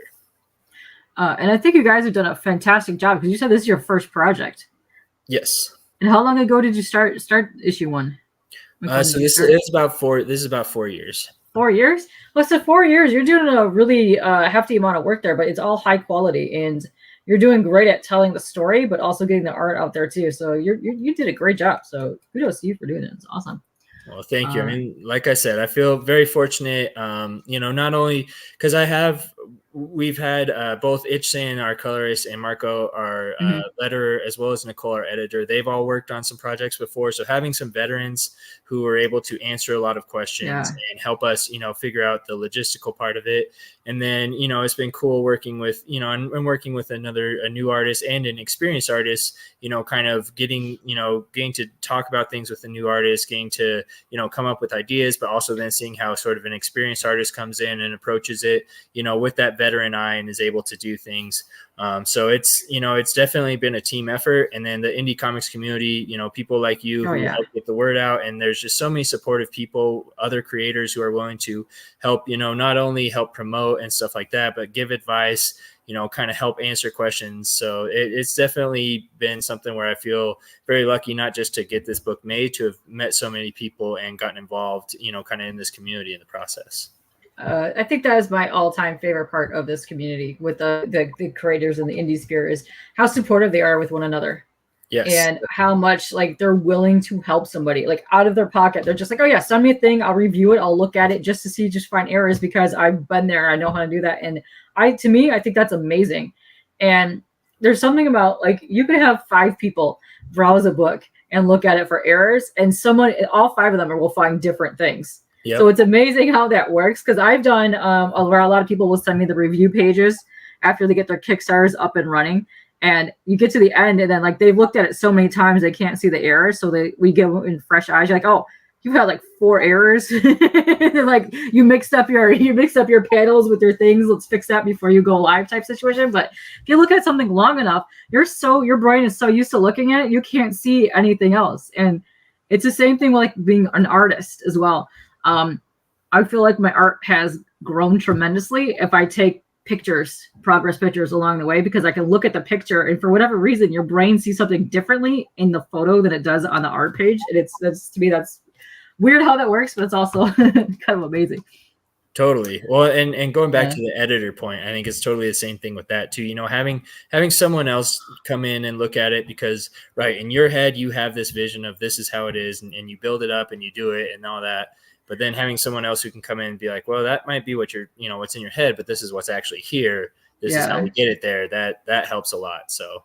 And I think you guys have done a fantastic job, because you said this is your first project. Yes. And how long ago did you start issue 1? So this is about 4 years. 4 years? Well, so 4 years, you're doing a really hefty amount of work there, but it's all high quality, and you're doing great at telling the story, but also getting the art out there too. So you did a great job. So kudos to you for doing it. It's awesome. Well, thank you. I mean, like I said, I feel very fortunate, not only because we've had both Ichsan, our colorist, and Marco, our letterer, as well as Nicole, our editor. They've all worked on some projects before. So having some veterans who are able to answer a lot of questions and help us, figure out the logistical part of it. And then, it's been cool working with, and working with a new artist and an experienced artist, kind of getting to talk about things with a new artist, getting to, come up with ideas, but also then seeing how sort of an experienced artist comes in and approaches it, with that veteran eye and is able to do things. So it's definitely been a team effort. And then the indie comics community, people like you who help get the word out. And there's just so many supportive people, other creators who are willing to help, not only help promote and stuff like that, but give advice, kind of help answer questions. So it's definitely been something where I feel very lucky, not just to get this book made, to have met so many people and gotten involved, kind of in this community in the process. I think that is my all-time favorite part of this community with the creators in the indie sphere, is how supportive they are with one another. Yes. And how much like they're willing to help somebody, like out of their pocket. They're just like, oh yeah, send me a thing. I'll review it. I'll look at it just to find errors, because I've been there. I know how to do that. And I think that's amazing. And there's something about, like, you could have 5 people browse a book and look at it for errors, and all 5 of them will find different things. Yep. So it's amazing how that works, because I've done where a lot of people will send me the review pages after they get their Kickstarters up and running, and you get to the end, and then like they've looked at it so many times they can't see the errors, so we give them in fresh eyes. You're like, oh, you've had like 4 errors. Like you mixed up your panels with your things. Let's fix that before you go live, type situation. But if you look at something long enough, your brain is so used to looking at it, you can't see anything else. And it's the same thing with like being an artist as well. I feel like my art has grown tremendously if I take progress pictures along the way, because I can look at the picture, and for whatever reason, your brain sees something differently in the photo than it does on the art page. And that's weird how that works, but it's also kind of amazing. Totally. Well, and going back to the editor point, I think it's totally the same thing with that too. Having someone else come in and look at it, because right in your head, you have this vision of this is how it is, and you build it up and you do it and all that. But then having someone else who can come in and be like, well, that might be what what's in your head, but this is what's actually here. This is how we get it there. That helps a lot. So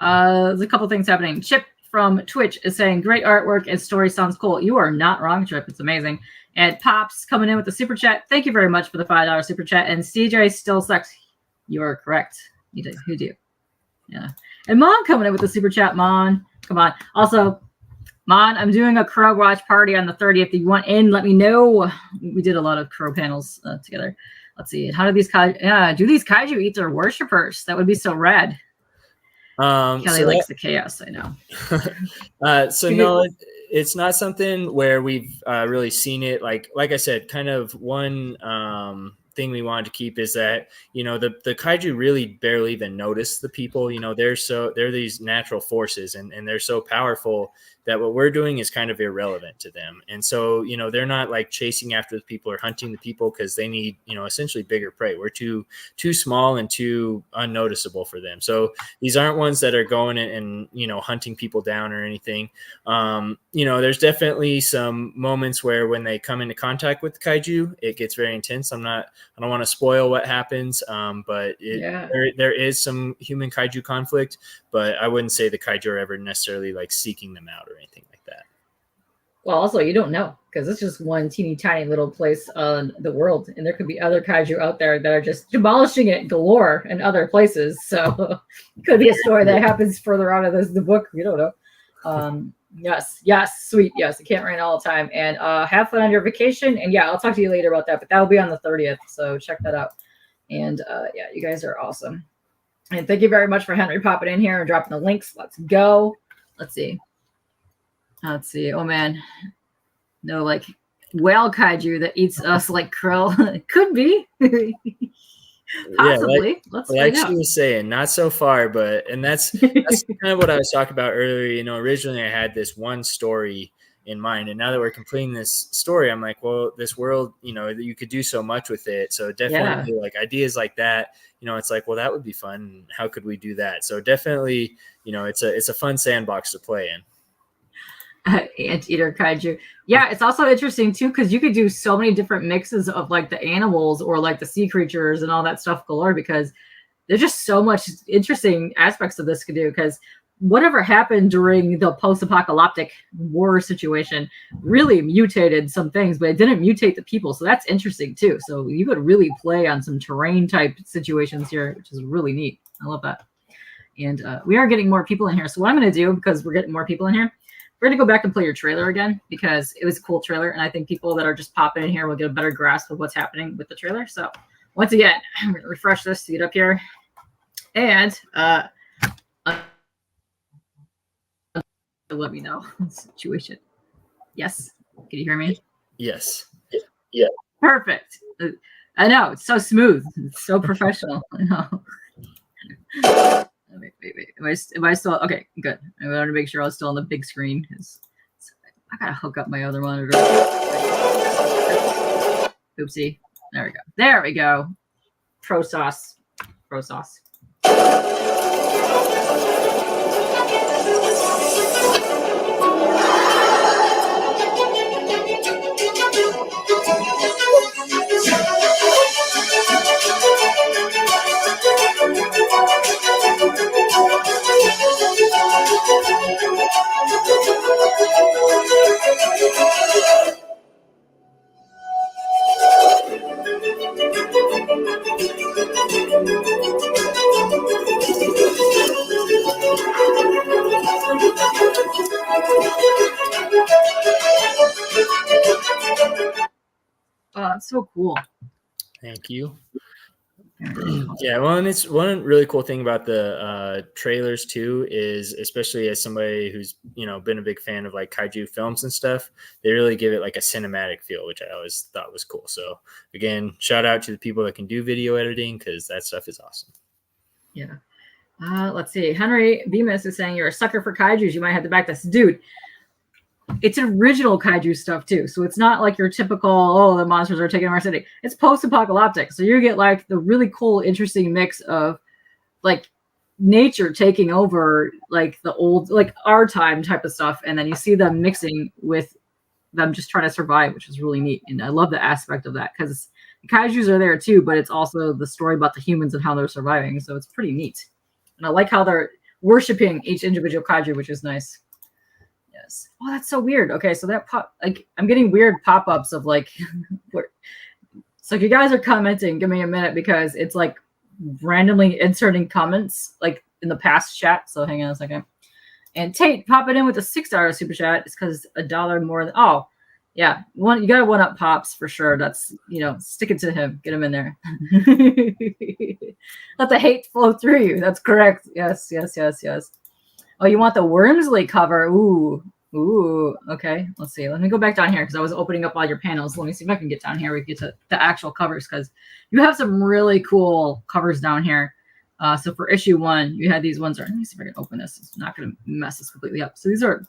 there's a couple things happening. Chip from Twitch is saying, great artwork and story sounds cool. You are not wrong, Trip. It's amazing. And Pops coming in with the super chat. Thank you very much for the $5 super chat. And CJ still sucks. You are correct. You do. You do. Yeah. And Mon coming in with the super chat. Mon, come on. Also, Mon, I'm doing a Crow watch party on the 30th. If you want in, let me know. We did a lot of Crow panels together. Let's see. How do these do these kaiju eat their worshippers? That would be so rad. Kelly likes the chaos, I know. So no, it's not something where we've really seen it. Like I said, kind of one thing we wanted to keep is that, you know, the kaiju really barely even notice the people. You know, they're these natural forces, and they're so powerful that what we're doing is kind of irrelevant to them. And so, you know, they're not like chasing after the people or hunting the people because they need, you know, essentially bigger prey. We're too small and too unnoticeable for them. So these aren't ones that are going and you know, hunting people down or anything. You know, there's definitely some moments where when they come into contact with kaiju, it gets very intense. I don't want to spoil what happens, but there is some human kaiju conflict, but I wouldn't say the kaiju are ever necessarily like seeking them out or anything like that. Well, also, you don't know, because it's just one teeny tiny little place on the world, and there could be other kaiju out there that are just demolishing it galore in other places. So it could be a story that happens further out of the book. You don't know. Yes, sweet. Yes, it can't rain all the time. And have fun on your vacation. And yeah, I'll talk to you later about that, but that'll be on the 30th. So check that out. And yeah, you guys are awesome. And thank you very much for Henry popping in here and dropping the links. Let's go. Let's see. Oh man. No, like whale kaiju that eats us like krill. Could be. Possibly. Yeah, like she was saying, not so far, but that's kind of what I was talking about earlier. You know, originally I had this one story in mind, and now that we're completing this story, I'm like, well, this world, you know, you could do so much with it. So definitely like ideas like that, you know, it's like, well, that would be fun. How could we do that? So definitely, you know, it's a fun sandbox to play in. Anteater kaiju. Yeah, it's also interesting too, because you could do so many different mixes of like the animals or like the sea creatures and all that stuff galore, because there's just so much interesting aspects of this could do. Because whatever happened during the post-apocalyptic war situation really mutated some things, but it didn't mutate the people. So that's interesting too. So you could really play on some terrain type situations here, which is really neat. I love that. And we are getting more people in here. So what I'm going to do, because we're getting more people in here, we're going to go back and play your trailer again, because it was a cool trailer. And I think people that are just popping in here will get a better grasp of what's happening with the trailer. So once again, I'm going to refresh this to get up here. And let me know the situation. Yes. Can you hear me? Yes. Yeah. Perfect. I know. It's so smooth. It's so professional. I know. Wait. Am I still okay? Good. I wanted to make sure I was still on the big screen, because I gotta hook up my other monitor. Oopsie. There we go. Pro sauce. Oh, that's so cool. Thank you. Yeah, well, and it's one really cool thing about the trailers too is, especially as somebody who's, you know, been a big fan of like kaiju films and stuff, they really give it like a cinematic feel, which I always thought was cool. So again, shout out to the people that can do video editing, because that stuff is awesome. Yeah. Let's see. Henry Bemis is saying you're a sucker for kaijus. You might have to back this, dude. It's original kaiju stuff too, so it's not like your typical the monsters are taking over our city. It's post-apocalyptic, so you get like the really cool, interesting mix of like nature taking over like the old, like our time type of stuff, and then you see them mixing with them just trying to survive, which is really neat. And I love the aspect of that, because the kaijus are there too, but it's also the story about the humans and how they're surviving. So it's pretty neat, and I like how they're worshiping each individual kaiju, which is nice. is. Oh, that's so weird. Okay, so that I'm getting weird pop-ups of like where, so if you guys are commenting, give me a minute because it's like randomly inserting comments like in the past chat. So hang on a second. And Tate popping in with a $6 super chat. It's because $1 more than yeah. You gotta one up Pops for sure. That's stick it to him. Get him in there. Let the hate flow through you. That's correct. Yes. Oh, you want the Wormsley cover? Ooh. Okay. Let's see. Let me go back down here because I was opening up all your panels. Let me see if I can get down here. We can get to the actual covers because you have some really cool covers down here. So for issue 1, you had these ones. Let me see if I can open this. It's not going to mess this completely up. So these are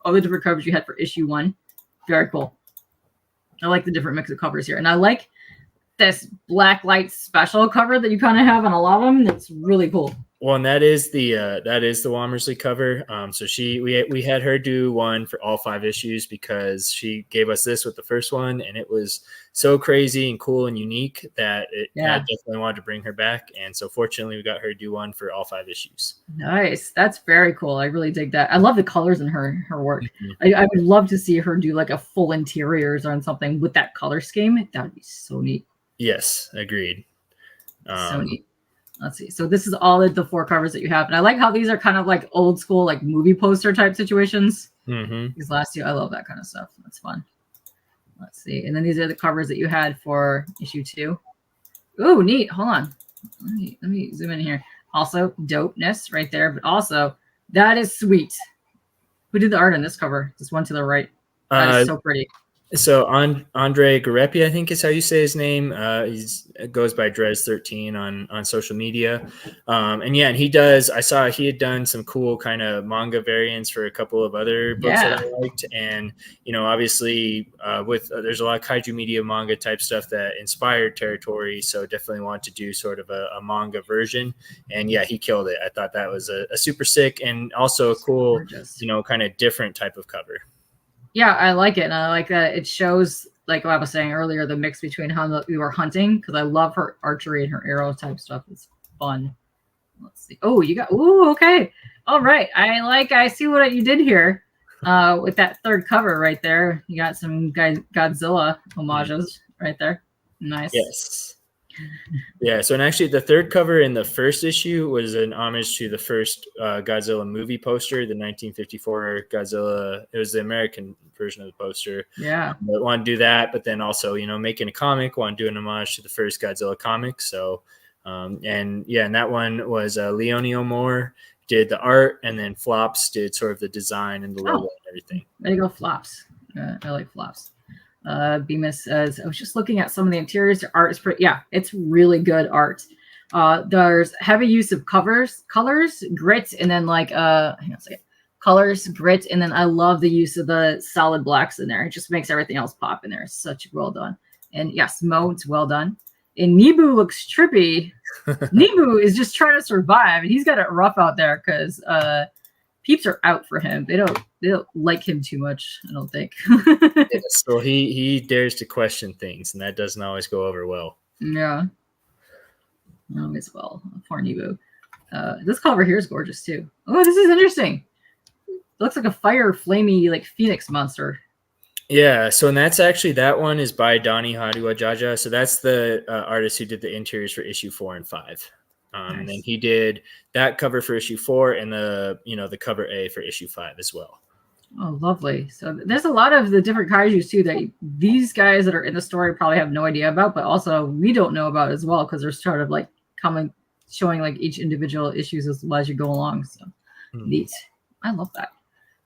all the different covers you had for issue 1. Very cool. I like the different mix of covers here. And I like this black light special cover that you kind of have on a lot of them. It's really cool. Well, and that is the Womersley cover. So we had her do one for all 5 issues because she gave us this with the first one, and it was so crazy and cool and unique that I definitely wanted to bring her back. And so fortunately, we got her to do one for all 5 issues. Nice, that's very cool. I really dig that. I love the colors in her work. Mm-hmm. I would love to see her do like a full interiors on something with that color scheme. That would be so neat. Yes, agreed. So neat. Let's see. So this is all of the 4 covers that you have. And I like how these are kind of like old school, like movie poster type situations. Mm-hmm. These last 2, I love that kind of stuff. That's fun. Let's see. And then these are the covers that you had for issue 2. Ooh, neat. Hold on. Let me zoom in here. Also, dopeness right there. But also, that is sweet. Who did the art on this cover? This one to the right. That is so pretty. So Andre Garepi, I think is how you say his name. He goes by Drez13 on social media. And he does. I saw he had done some cool kind of manga variants for a couple of other books that I liked. And, obviously there's a lot of kaiju media manga type stuff that inspired Territory. So definitely want to do sort of a manga version. And he killed it. I thought that was a super sick and also a cool, kind of different type of cover. Yeah, I like it. And I like that it shows, like what I was saying earlier, the mix between how we were hunting, because I love her archery and her arrow type stuff. It's fun. Let's see. Oh, you got, okay. All right. I see what you did here with that 3rd cover right there. You got some Godzilla homages right there. Nice. Yes. Yeah, so and actually the 3rd cover in the first issue was an homage to the first Godzilla movie poster, the 1954 Godzilla. It was the American version of the poster. Yeah. But want to do that, but then also, making a comic, want to do an homage to the first Godzilla comic. So, and that one was Leonio Moore did the art, and then Flops did sort of the design and the logo and everything. There you go, Flops. I like Flops. Bemis says, I was just looking at some of the interiors. The art is pretty, it's really good art. There's heavy use of colors, grit, and then like hang on a second. Colors, grit, and then I love the use of the solid blacks in there. It just makes everything else pop in there. It's such well done. And yes, Mo, it's well done. And Nebu looks trippy. Nebu is just trying to survive, and he's got it rough out there because peeps are out for him. They don't like him too much, I don't think. So he dares to question things, and that doesn't always go over well. Yeah. No, as well. Poor Nebu. This cover here is gorgeous too. Oh, this is interesting. It looks like a flamey like phoenix monster. Yeah, so and that one is by Donny Hadiwajaja. So that's the artist who did the interiors for issue 4 and 5. Nice. And then he did that cover for issue 4 and the cover A for issue 5 as well. Oh, lovely. So there's a lot of the different kaijus too that these guys that are in the story probably have no idea about, but also we don't know about as well because they're sort of like showing like each individual issues as you go along. So neat. I love that.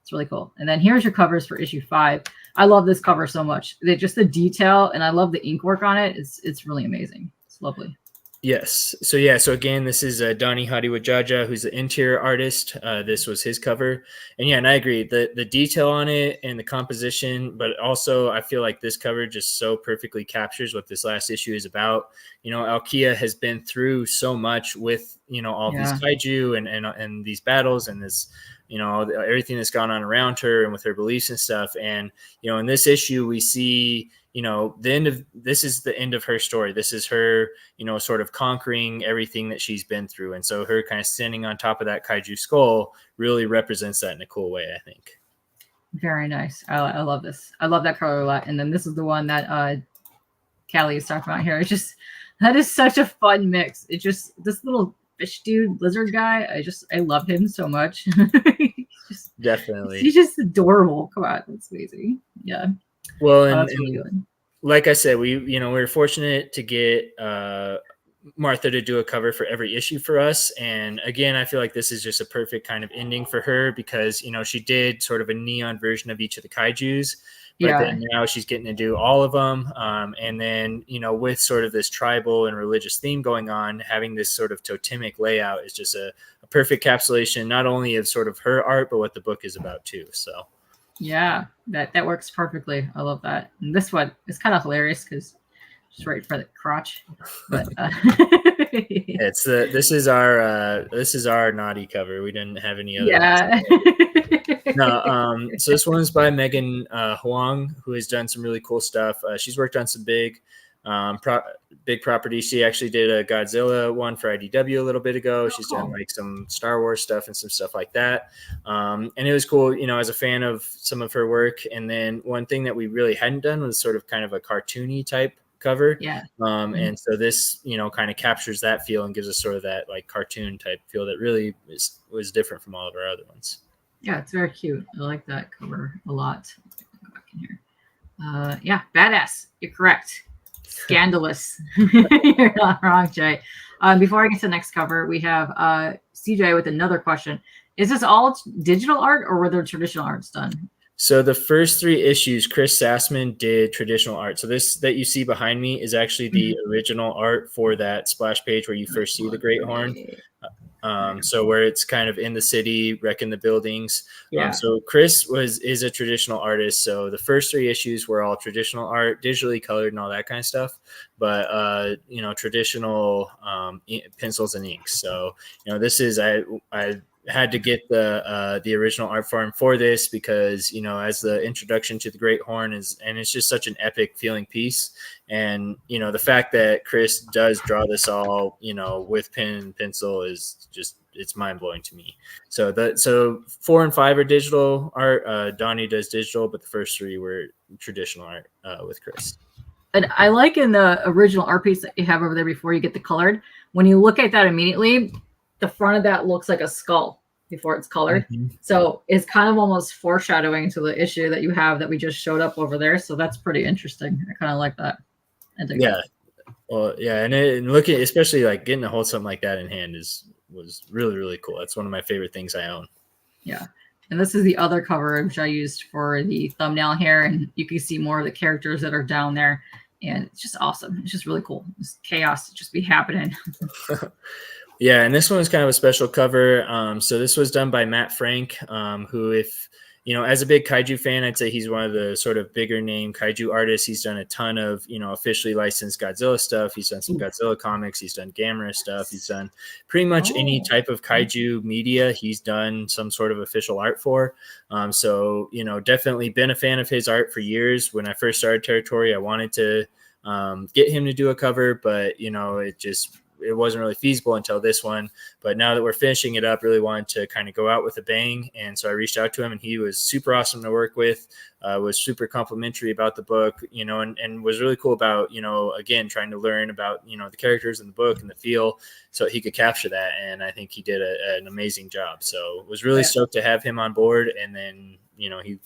It's really cool. And then here's your covers for issue 5. I love this cover so much. Just the detail, and I love the ink work on it. It's really amazing. It's lovely. Yes. So again, this is Donny Hadiwajaja, who's the interior artist. This was his cover. And I agree. The detail on it and the composition, but also I feel like this cover just so perfectly captures what this last issue is about. Alkia has been through so much with, all these kaiju and these battles and this, everything that's gone on around her and with her beliefs and stuff. And, in this issue, we see, this is the end of her story. This is her, sort of conquering everything that she's been through. And so her kind of standing on top of that kaiju skull really represents that in a cool way, I think. Very nice. I love this. I love that color a lot. And then this is the one that Callie is talking about here. It's just, that is such a fun mix. It's just this little fish dude, lizard guy. I love him so much. Definitely. He's just adorable. Come on, that's amazing. Yeah. Well, That's really good. Like I said, we were fortunate to get Martha to do a cover for every issue for us. And again, I feel like this is just a perfect kind of ending for her because, she did sort of a neon version of each of the kaijus, but then now she's getting to do all of them. And then, with sort of this tribal and religious theme going on, having this sort of totemic layout is just a perfect encapsulation, not only of sort of her art, but what the book is about too. So. Yeah, that works perfectly. I love that. And this one is kind of hilarious because just right for the crotch. But this is our naughty cover. We didn't have any other. Yeah. No. So this one's by Megan Huang, who has done some really cool stuff. She's worked on some big properties. She actually did a Godzilla one for IDW a little bit ago. She's done like some Star Wars stuff and some stuff like that. And it was cool, as a fan of some of her work. And then one thing that we really hadn't done was sort of kind of a cartoony type cover. Yeah. And so this, kind of captures that feel and gives us sort of that like cartoon type feel that really was different from all of our other ones. Yeah, it's very cute. I like that cover a lot. Go back in here. Yeah, badass. You're correct. Scandalous. You're not wrong, Jay. Before I get to the next cover, we have CJ with another question. Is this all digital art or were there traditional arts done? So the first 3 issues, Chris Sassman did traditional art. So this that you see behind me is actually the original art for that splash page where you first see the Great Horn. So where it's kind of in the city, wrecking the buildings. Yeah. So Chris is a traditional artist. So the first 3 issues were all traditional art, digitally colored and all that kind of stuff. But, traditional pencils and inks. So, this is, I had to get the original art form for this because, as the introduction to the Great Horn and it's just such an epic feeling piece. And, the fact that Chris does draw this all, with pen and pencil is just, it's mind blowing to me. So 4 and 5 are digital art. Donnie does digital, but the first 3 were traditional art with Chris. And I like in the original art piece that you have over there before you get the colored, when you look at that immediately, the front of that looks like a skull before it's colored. Mm-hmm. So it's kind of almost foreshadowing to the issue that you have that we just showed up over there. So that's pretty interesting. I kind of like that. Yeah. Well, yeah. And looking, especially like getting to hold something like that in hand was really, really cool. That's one of my favorite things I own. Yeah. And this is the other cover which I used for the thumbnail here. And you can see more of the characters that are down there. And it's just awesome. It's just really cool. This chaos just be happening. Yeah, and this one was kind of a special cover. So this was done by Matt Frank, who, if as a big kaiju fan, I'd say he's one of the sort of bigger name kaiju artists. He's done a ton of officially licensed Godzilla stuff. He's done some Godzilla comics. He's done Gamera stuff. He's done pretty much any type of kaiju media. He's done some sort of official art for. So definitely been a fan of his art for years. When I first started Territory, I wanted to get him to do a cover, but it wasn't really feasible until this one. But now that we're finishing it up, really wanted to kind of go out with a bang. And so I reached out to him, and he was super awesome to work with, was super complimentary about the book, and was really cool about, again, trying to learn about, the characters in the book and the feel so he could capture that. And I think he did an amazing job. So was really stoked to have him on board. And then, he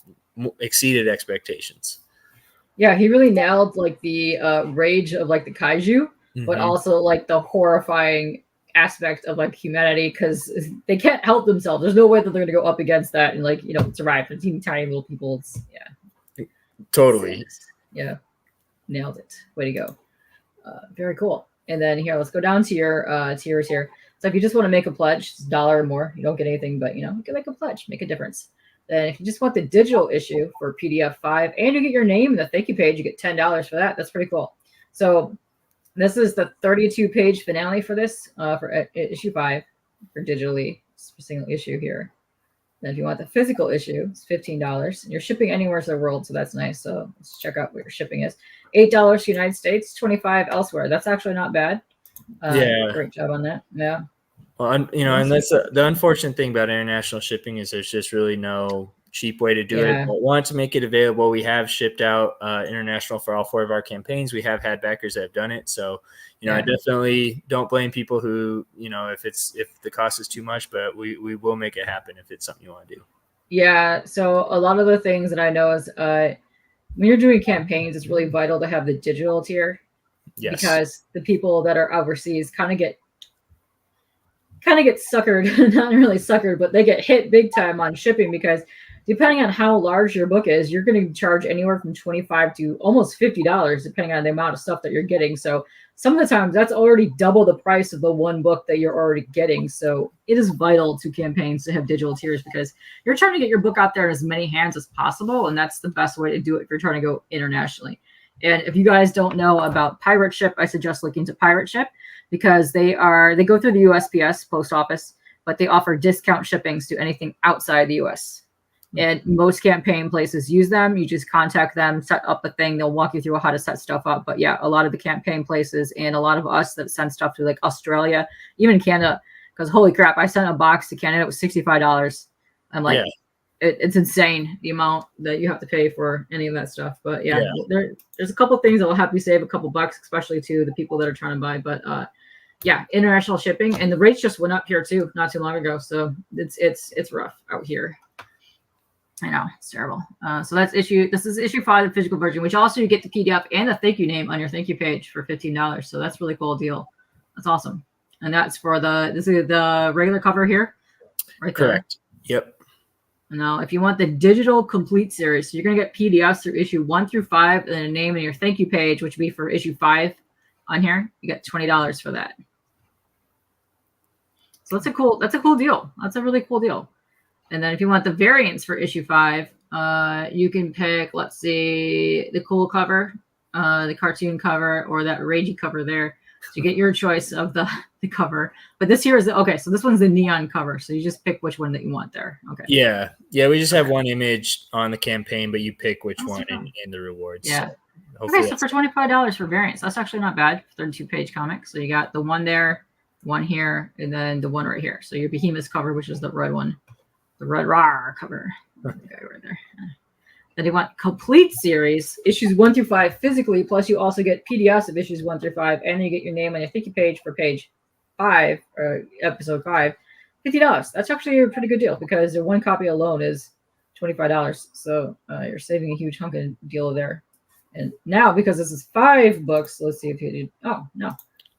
exceeded expectations. Yeah, he really nailed like the rage of like the kaiju. But also like the horrifying aspect of like humanity, because they can't help themselves. There's no way that they're going to go up against that and survive. For teeny tiny little people, totally. Yeah, nailed it. Way to go. Very cool. And then here, let's go down to your tiers here. So if you just want to make a pledge, it's $1 or more. You don't get anything, but you can make a pledge, make a difference. Then if you just want the digital issue for PDF 5, and you get your name and the thank you page, you get $10 for that. That's pretty cool. So this is the 32-page finale for this, for issue 5, for digitally, for single issue here. Then if you want the physical issue, it's $15. And you're shipping anywhere in the world, so that's nice. So let's check out what your shipping is. $8 to United States, $25 elsewhere. That's actually not bad. Great job on that. Yeah. Well, and that's the unfortunate thing about international shipping is there's just really no cheap way to do it. Yeah. But wanted to make it available. We have shipped out international for all 4 of our campaigns. We have had backers that have done it. So, I definitely don't blame people who, if the cost is too much, but we will make it happen if it's something you want to do. Yeah. So a lot of the things that I know is when you're doing campaigns, it's really vital to have the digital tier. Yes. Because the people that are overseas kind of get suckered, not really suckered, but they get hit big time on shipping because depending on how large your book is, you're going to charge anywhere from $25 to almost $50, depending on the amount of stuff that you're getting. So some of the times that's already double the price of the one book that you're already getting. So it is vital to campaigns to have digital tiers because you're trying to get your book out there in as many hands as possible. And that's the best way to do it if you're trying to go internationally. And if you guys don't know about Pirate Ship, I suggest looking to Pirate Ship because they go through the USPS post office, but they offer discount shippings to anything outside the US. And most campaign places use them. You just contact them, set up a thing. They'll walk you through how to set stuff up. But yeah, a lot of the campaign places and a lot of us that send stuff to like Australia, even Canada, because holy crap, I sent a box to Canada. It was $65. I'm like, it's insane the amount that you have to pay for any of that stuff. But yeah. There's a couple things that will help you save a couple bucks, especially to the people that are trying to buy. But yeah, international shipping, and the rates just went up here too, not too long ago. So it's rough out here. I know, it's terrible. So this is issue 5, the physical version, which also you get the PDF and the thank you name on your thank you page for $15. So that's a really cool deal. That's awesome. And that's for this is the regular cover here, right? Correct. There. Yep. Now, if you want the digital complete series, so you're going to get PDFs through issue 1 through 5, and a name and your thank you page, which would be for issue 5 on here. You get $20 for that. So that's a cool deal. That's a really cool deal. And then if you want the variants for issue 5, you can pick, let's see, the cool cover, the cartoon cover, or that ragey cover there. So you get your choice of the cover. But this here is so this one's the neon cover. So you just pick which one that you want there. Okay. Yeah. Yeah, we just have one image on the campaign, but you pick which one in the rewards. Yeah. So so for $25 for variants, that's actually not bad. 32-page comic. So you got the one there, one here, and then the one right here. So your behemoth cover, which is the red one. The red rar cover. The guy right there. Then you want complete series, issues 1 through 5 physically, plus you also get PDFs of issues 1 through 5, and you get your name on your thank you page for page 5, or episode 5, $50. That's actually a pretty good deal because the one copy alone is $25. So you're saving a huge hunk of deal there. And now, because this is 5 books, let's see if you did. Oh, no.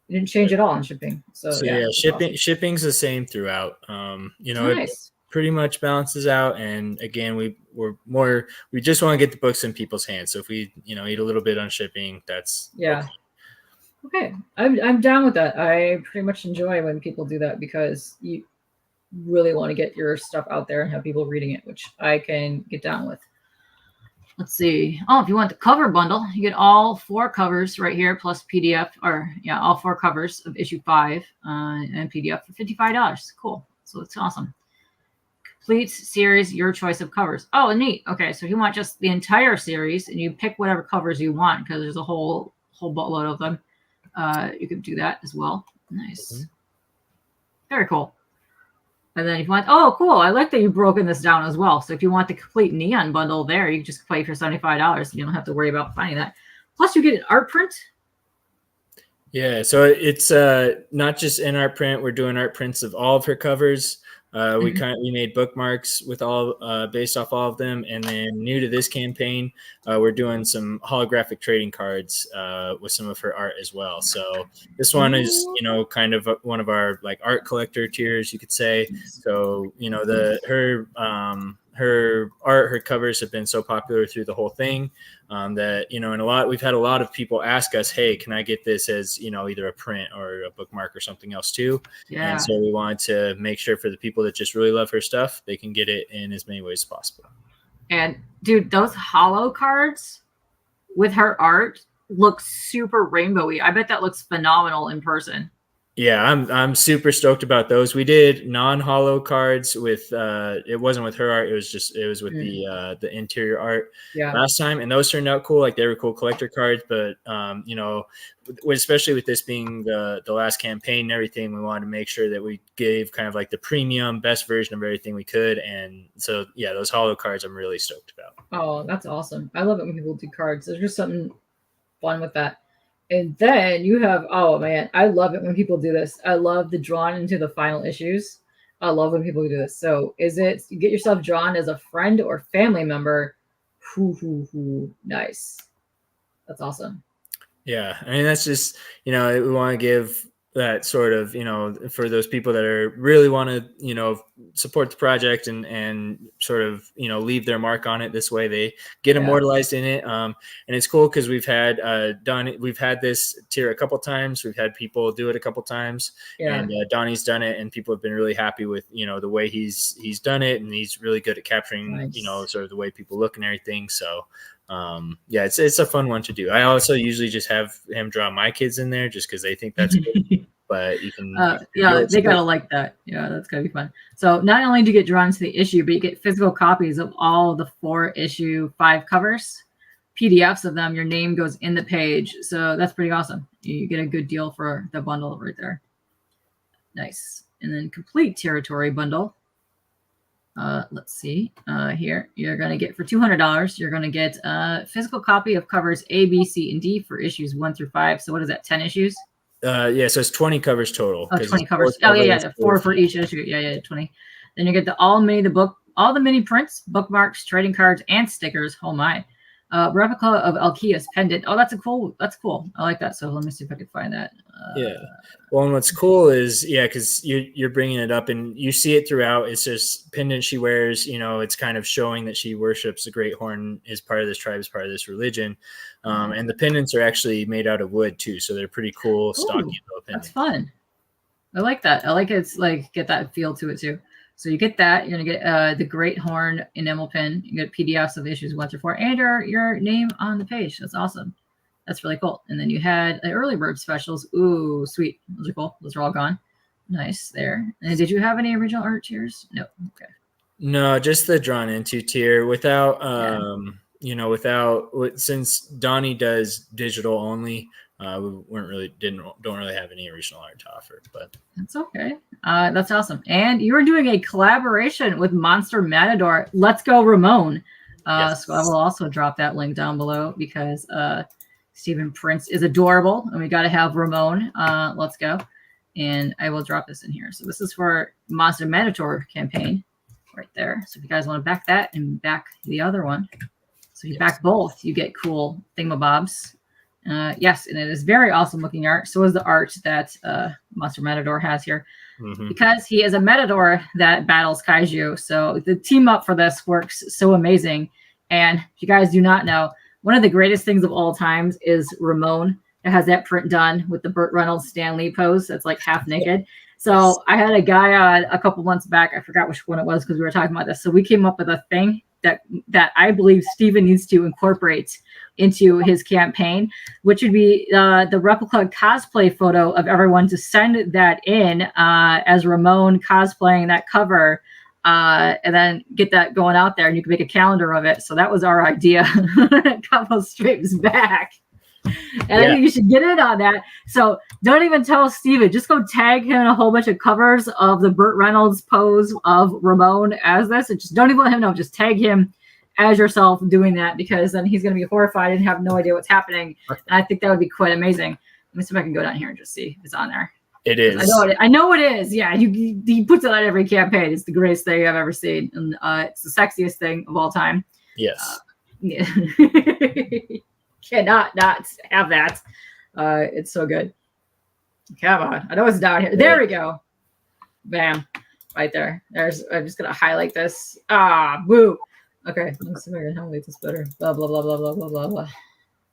You didn't change at all on shipping. So yeah, shipping's the same throughout. Nice. It pretty much balances out. And again, we just want to get the books in people's hands. So if we, eat a little bit on shipping, that's okay. I'm down with that. I pretty much enjoy when people do that because you really want to get your stuff out there and have people reading it, which I can get down with. Let's see. Oh, if you want the cover bundle, you get all 4 covers right here, plus PDF, all 4 covers of issue 5 and PDF for $55. Cool. So it's awesome. Complete series, your choice of covers. Oh, neat. Okay, so if you want just the entire series and you pick whatever covers you want because there's a whole boatload of them, you can do that as well. Nice. Mm-hmm. Very cool. And then if you want, oh, cool. I like that you've broken this down as well. So if you want the complete neon bundle there, you can just play for $75. You don't have to worry about finding that. Plus, you get an art print. Yeah, so it's not just in art print. We're doing art prints of all of her covers. We made bookmarks with all based off all of them, and then new to this campaign, we're doing some holographic trading cards with some of her art as well. So this one is kind of one of our like art collector tiers, you could say. So her art, her covers have been so popular through the whole thing that, and we've had a lot of people ask us, hey, can I get this as, either a print or a bookmark or something else too? Yeah. And so we wanted to make sure for the people that just really love her stuff, they can get it in as many ways as possible. And dude, those holo cards with her art look super rainbowy. I bet that looks phenomenal in person. Yeah, I'm super stoked about those. We did non-hollow cards with it wasn't with her art, it was with the interior art Yeah. last time, and those turned out cool. Like they were cool collector cards, but you know, especially with this being the last campaign and everything, we wanted to make sure that we gave kind of like the premium best version of everything we could. And so yeah, those hollow cards I'm really stoked about. Oh, that's awesome. I love it when people do cards. There's just something fun with that. And then you have, oh man, I love it when people do this. I love the drawn into the final issues. I love when people do this. So is it you get yourself drawn as a friend or family member? Nice. That's awesome. Yeah, I mean that's just, you know, we want to give that sort of, you know, for those people that are really want to, you know, support the project and sort of, you know, leave their mark on it. This way they get Yeah. immortalized in it. And it's cool because we've had we've had this tier a couple times. We've had people do it a couple times, Yeah. and Donnie's done it, and people have been really happy with, you know, the way he's done it, and he's really good at capturing, Nice. you know, sort of the way people look and everything. So yeah, it's a fun one to do. I also usually just have him draw my kids in there just because they think that's cool. But you can yeah, they gotta like that. Yeah, that's gonna be fun. So not only do you get drawn to the issue, but you get physical copies of all the 4-issue 5 covers, PDFs of them. Your name goes in the page, so that's pretty awesome. You get a good deal for the bundle right there. Nice. And then complete territory bundle. Let's see. Here you're gonna get for $200. You're gonna get a physical copy of covers A, B, C, and D for issues 1 through 5. So what is that? 10 issues? Yeah, so it's 20 covers total. Oh, 20 covers. Oh, yeah. 4 for each issue. Yeah, 20. Then you get all the mini prints, bookmarks, trading cards, and stickers. Oh my. Replica of Alkea's pendant. Oh, that's cool. I like that. So let me see if I can find that. Yeah. Well, and what's cool is, yeah, because you're bringing it up and you see it throughout. It's just pendant she wears. You know, it's kind of showing that she worships the Great Horn, is part of this tribe, is part of this religion. And the pendants are actually made out of wood too, so they're pretty cool, stocky little pendants. That's fun. I like that. I like it's like get that feel to it too. So you get that. You're gonna get the Great Horn enamel pin. You get PDFs of issues 1 through 4 and your name on the page. That's awesome. That's really cool. And then you had the early bird specials. Ooh, sweet. Those are cool. Those are all gone. Nice there. And did you have any original art tiers? No. Okay. No, just the drawn into tier without, you know, since Donnie does digital only, we don't really have any original art to offer, but that's okay. That's awesome. And you were doing a collaboration with Monster Matador. Let's go, Ramon. Yes. So I will also drop that link down below because Stephen Prince is adorable, and we got to have Ramon. Let's go. And I will drop this in here. So this is for Monster Matador campaign right there. So if you guys want to back that and back the other one, so you back both, you get cool thingamabobs. Yes, and it is very awesome looking art. So is the art that Monster Matador has here. Because he is a Matador that battles Kaiju. So the team up for this works so amazing. And if you guys do not know, one of the greatest things of all times is Ramon. It has that print done with the Burt Reynolds Stan Lee pose that's like half naked. So I had a guy on a couple months back. I forgot which one it was because we were talking about this. So we came up with a thing that I believe Steven needs to incorporate into his campaign, which would be the replica cosplay photo of everyone to send that in as Ramon cosplaying that cover, and then get that going out there, and you can make a calendar of it. So that was our idea a couple streams back. And I think you should get in on that. So don't even tell Steven. Just go tag him in a whole bunch of covers of the Burt Reynolds pose of Ramon as this. And just don't even let him know. Just tag him as yourself doing that, because then he's going to be horrified and have no idea what's happening. And I think that would be quite amazing. Let me see if I can go down here and just see if it's on there. It is. I know it is. Yeah, he puts it on every campaign. It's the greatest thing I've ever seen. And it's the sexiest thing of all time. Yes. Yeah. Cannot not have that. It's so good. Come on. I know it's down here. There we go. Bam. Right there. I'm just gonna highlight this. Boo. Okay. Let's see if I can highlight this better. Blah blah blah blah blah blah blah blah.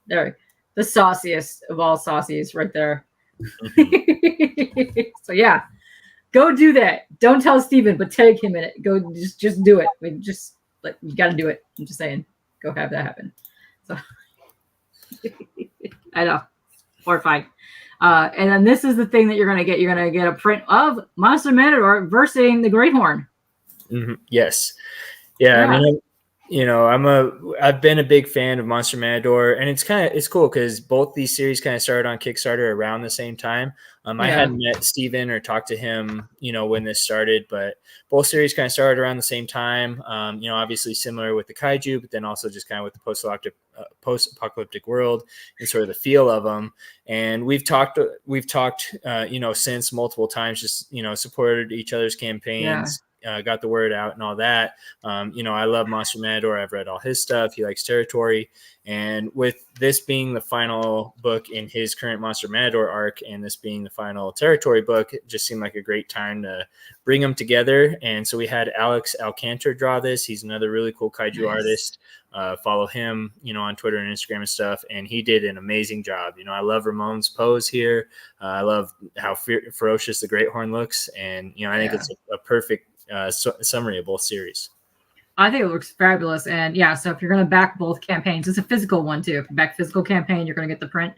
There. The sauciest of all saucies right there. So yeah. Go do that. Don't tell Steven, but tag him in it. Go just do it. You gotta do it. I'm just saying. Go have that happen. So I know. Horrified. And then this is the thing that you're gonna get. You're gonna get a print of Monster Matador versing the Great Horn. Yes. Yeah. I mean, I've been a big fan of Monster Matador, and it's cool because both these series kind of started on Kickstarter around the same time. I hadn't met Steven or talked to him, when this started, but both series kind of started around the same time. Obviously similar with the Kaiju, but then also just kind of with the post-apocalyptic world and sort of the feel of them. And we've talked, since multiple times, just, supported each other's campaigns. Got the word out and all that. I love Monster Matador. I've read all his stuff. He likes Territory. And with this being the final book in his current Monster Matador arc and this being the final Territory book, it just seemed like a great time to bring them together. And so we had Alex Alcantar draw this. He's another really cool Kaiju artist. Follow him, on Twitter and Instagram and stuff. And he did an amazing job. I love Ramon's pose here. I love how ferocious the Great Horn looks. And, I think it's a perfect summary of both series. I think it looks fabulous. And so if you're going to back both campaigns, it's a physical one too. If you back physical campaign, you're going to get the print.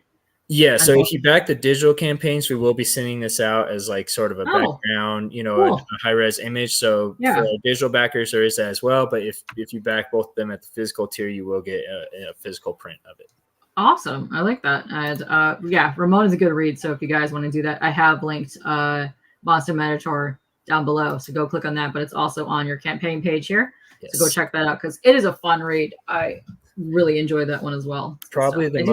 Yeah. So if you back the digital campaigns, we will be sending this out as like sort of a background, cool. a high res image. So for digital backers, there is that as well. But if you back both of them at the physical tier, you will get a physical print of it. Awesome. I like that. And Ramon is a good read. So if you guys want to do that, I have linked Monster Matador down below. So go click on that, but it's also on your campaign page here. Yes. So go check that out because it is a fun read. I really enjoyed that one as well. Probably the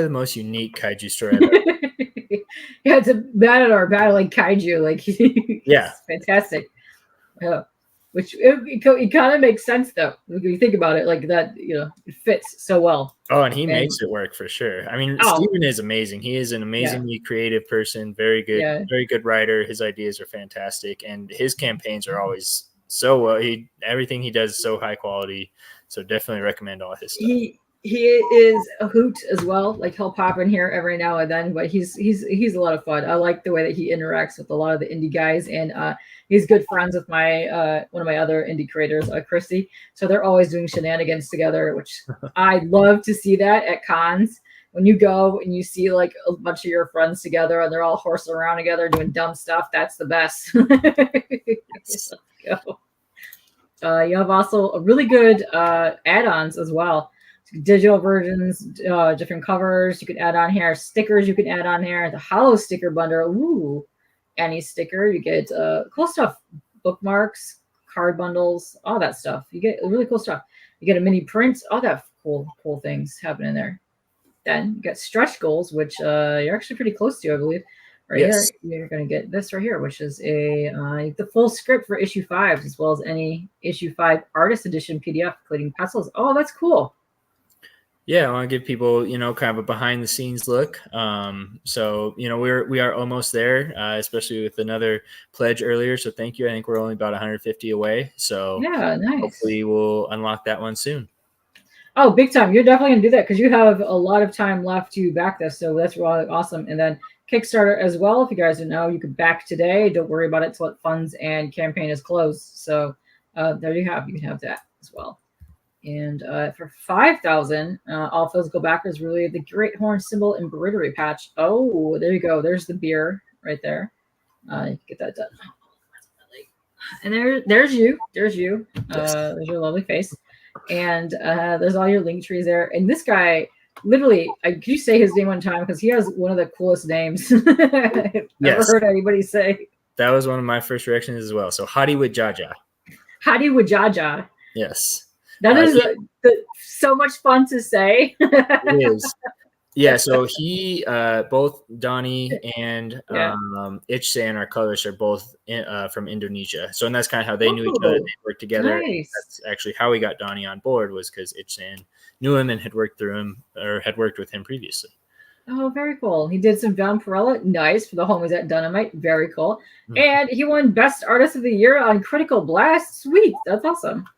most unique Kaiju story I've ever. It's a Matador battling Kaiju. Like, it's fantastic. Which it kind of makes sense though. When you think about it like that, it fits so well. Oh, and he makes it work for sure. I mean, Steven is amazing. He is an amazingly creative person. Very good, very good writer. His ideas are fantastic, and his campaigns are always so well. Everything he does is so high quality. So definitely recommend all his stuff. He is a hoot as well. Like he'll pop in here every now and then, but he's a lot of fun. I like the way that he interacts with a lot of the indie guys, and he's good friends with my one of my other indie creators, Christy. So they're always doing shenanigans together, which I love to see that at cons. When you go and you see like a bunch of your friends together and they're all horsing around together doing dumb stuff, that's the best. Let's go. You have also a really good add-ons as well. Digital versions, different covers you could add on here, stickers you can add on here, the hollow sticker bundle. Ooh, any sticker. You get cool stuff, bookmarks, card bundles, all that stuff. You get really cool stuff. You get a mini print, all that cool things happening there. Then you get stretch goals, which you're actually pretty close to, I believe. Right here, you're going to get this right here, which is the full script for issue 5, as well as any issue 5 artist edition PDF, including pencils. Oh, that's cool. Yeah, I want to give people, kind of a behind the scenes look. So, we are almost there, especially with another pledge earlier. So thank you. I think we're only about 150 away. So nice. Hopefully we'll unlock that one soon. Oh, big time. You're definitely going to do that because you have a lot of time left to back this. So that's really awesome. And then Kickstarter as well. If you guys didn't know, you could back today. Don't worry about it till it funds and campaign is closed. So there you have. You can have that as well. And for 5,000, all physical backers, really the Great Horn symbol embroidery patch. Oh, there you go. There's the beer right there. You can get that done. And there's you. There's you. There's your lovely face. And there's all your link trees there. And this guy, literally, could you say his name one time? Because he has one of the coolest names I've ever heard anybody say. That was one of my first reactions as well. So Hadi with Jaja. Hadi with Jaja. Yes. That is so much fun to say. It is. Yeah, so he, both Donnie and Ichsan, our colorists, are both from Indonesia. So, and that's kind of how they knew each other. They worked together. Nice. That's actually how we got Donnie on board, was because Ichsan knew him and had worked with him previously. Oh, very cool. He did some John Perella. Nice, for the homies at Dynamite. Very cool. Mm-hmm. And he won Best Artist of the Year on Critical Blast. Sweet. That's awesome.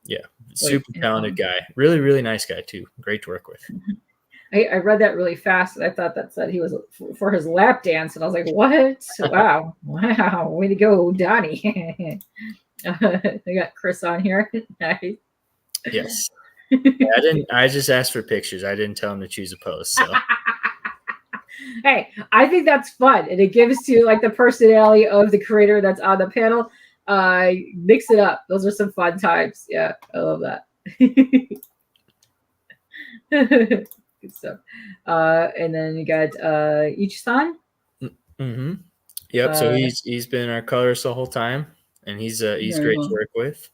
Yeah. Super talented guy. Really, really nice guy, too. Great to work with. I read that really fast. I thought that said he was for his lap dance. And I was like, what? Wow. Wow. Way to go, Donnie. They got Chris on here. Nice. Yes. Yeah, I just asked for pictures. I didn't tell him to choose a pose. So Hey, I think that's fun, and it gives to like the personality of the creator that's on the panel. Mix it up. Those are some fun times. Yeah, I love that. Good stuff. And then you got Ichi-san. Mm-hmm. Yep. So he's been our colorist the whole time, and he's great to work with.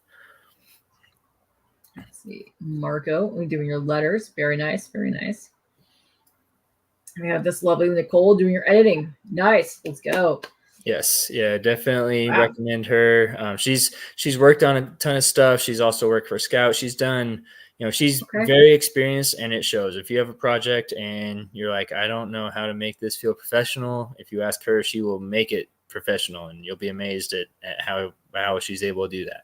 Let's see, Marco, we're doing your letters. Very nice, very nice. And we have this lovely Nicole doing your editing. Nice. Let's go. Yes, yeah, definitely recommend her. She's worked on a ton of stuff. She's also worked for Scout. She's done, she's very experienced, and it shows. If you have a project and you're like, I don't know how to make this feel professional, if you ask her, she will make it professional, and you'll be amazed at how she's able to do that.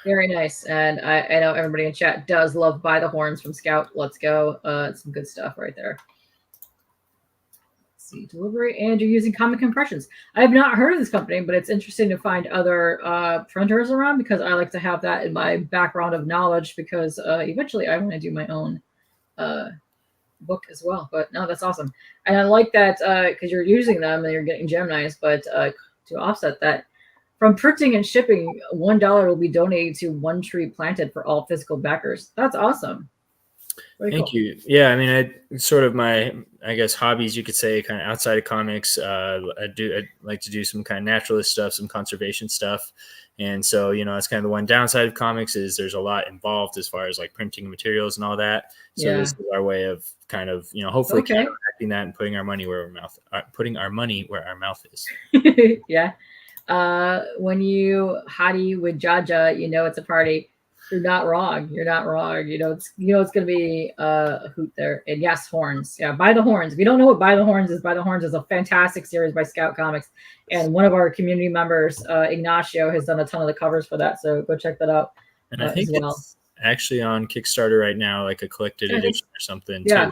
Very nice. And I know everybody in chat does love By the Horns from Scout. Let's go. It's some good stuff right there. See, delivery, and you're using comic impressions. I have not heard of this company, but it's interesting to find other printers around, because I like to have that in my background of knowledge, because eventually I want to do my own book as well. But no, that's awesome. And I like that because you're using them and you're getting Geminis, but to offset that, from printing and shipping, $1 will be donated to One Tree Planted for all physical backers. That's awesome. Thank you. Yeah, I mean, sort of my, I guess, hobbies, you could say, kind of outside of comics. I like to do some kind of naturalist stuff, some conservation stuff. And so, it's kind of the one downside of comics is there's a lot involved as far as like printing materials and all that. So this is our way of kind of, hopefully counteracting that and putting our money where our mouth is. Yeah. When you hottie with Jaja, it's a party. You're not wrong. You're not wrong. It's going to be a hoot there. And yes, horns. Yeah, By the Horns. If you don't know what By the Horns is, By the Horns is a fantastic series by Scout Comics. And one of our community members, Ignacio, has done a ton of the covers for that. So go check that out. And I think it's actually on Kickstarter right now, like a collected edition or something. Yeah. Too.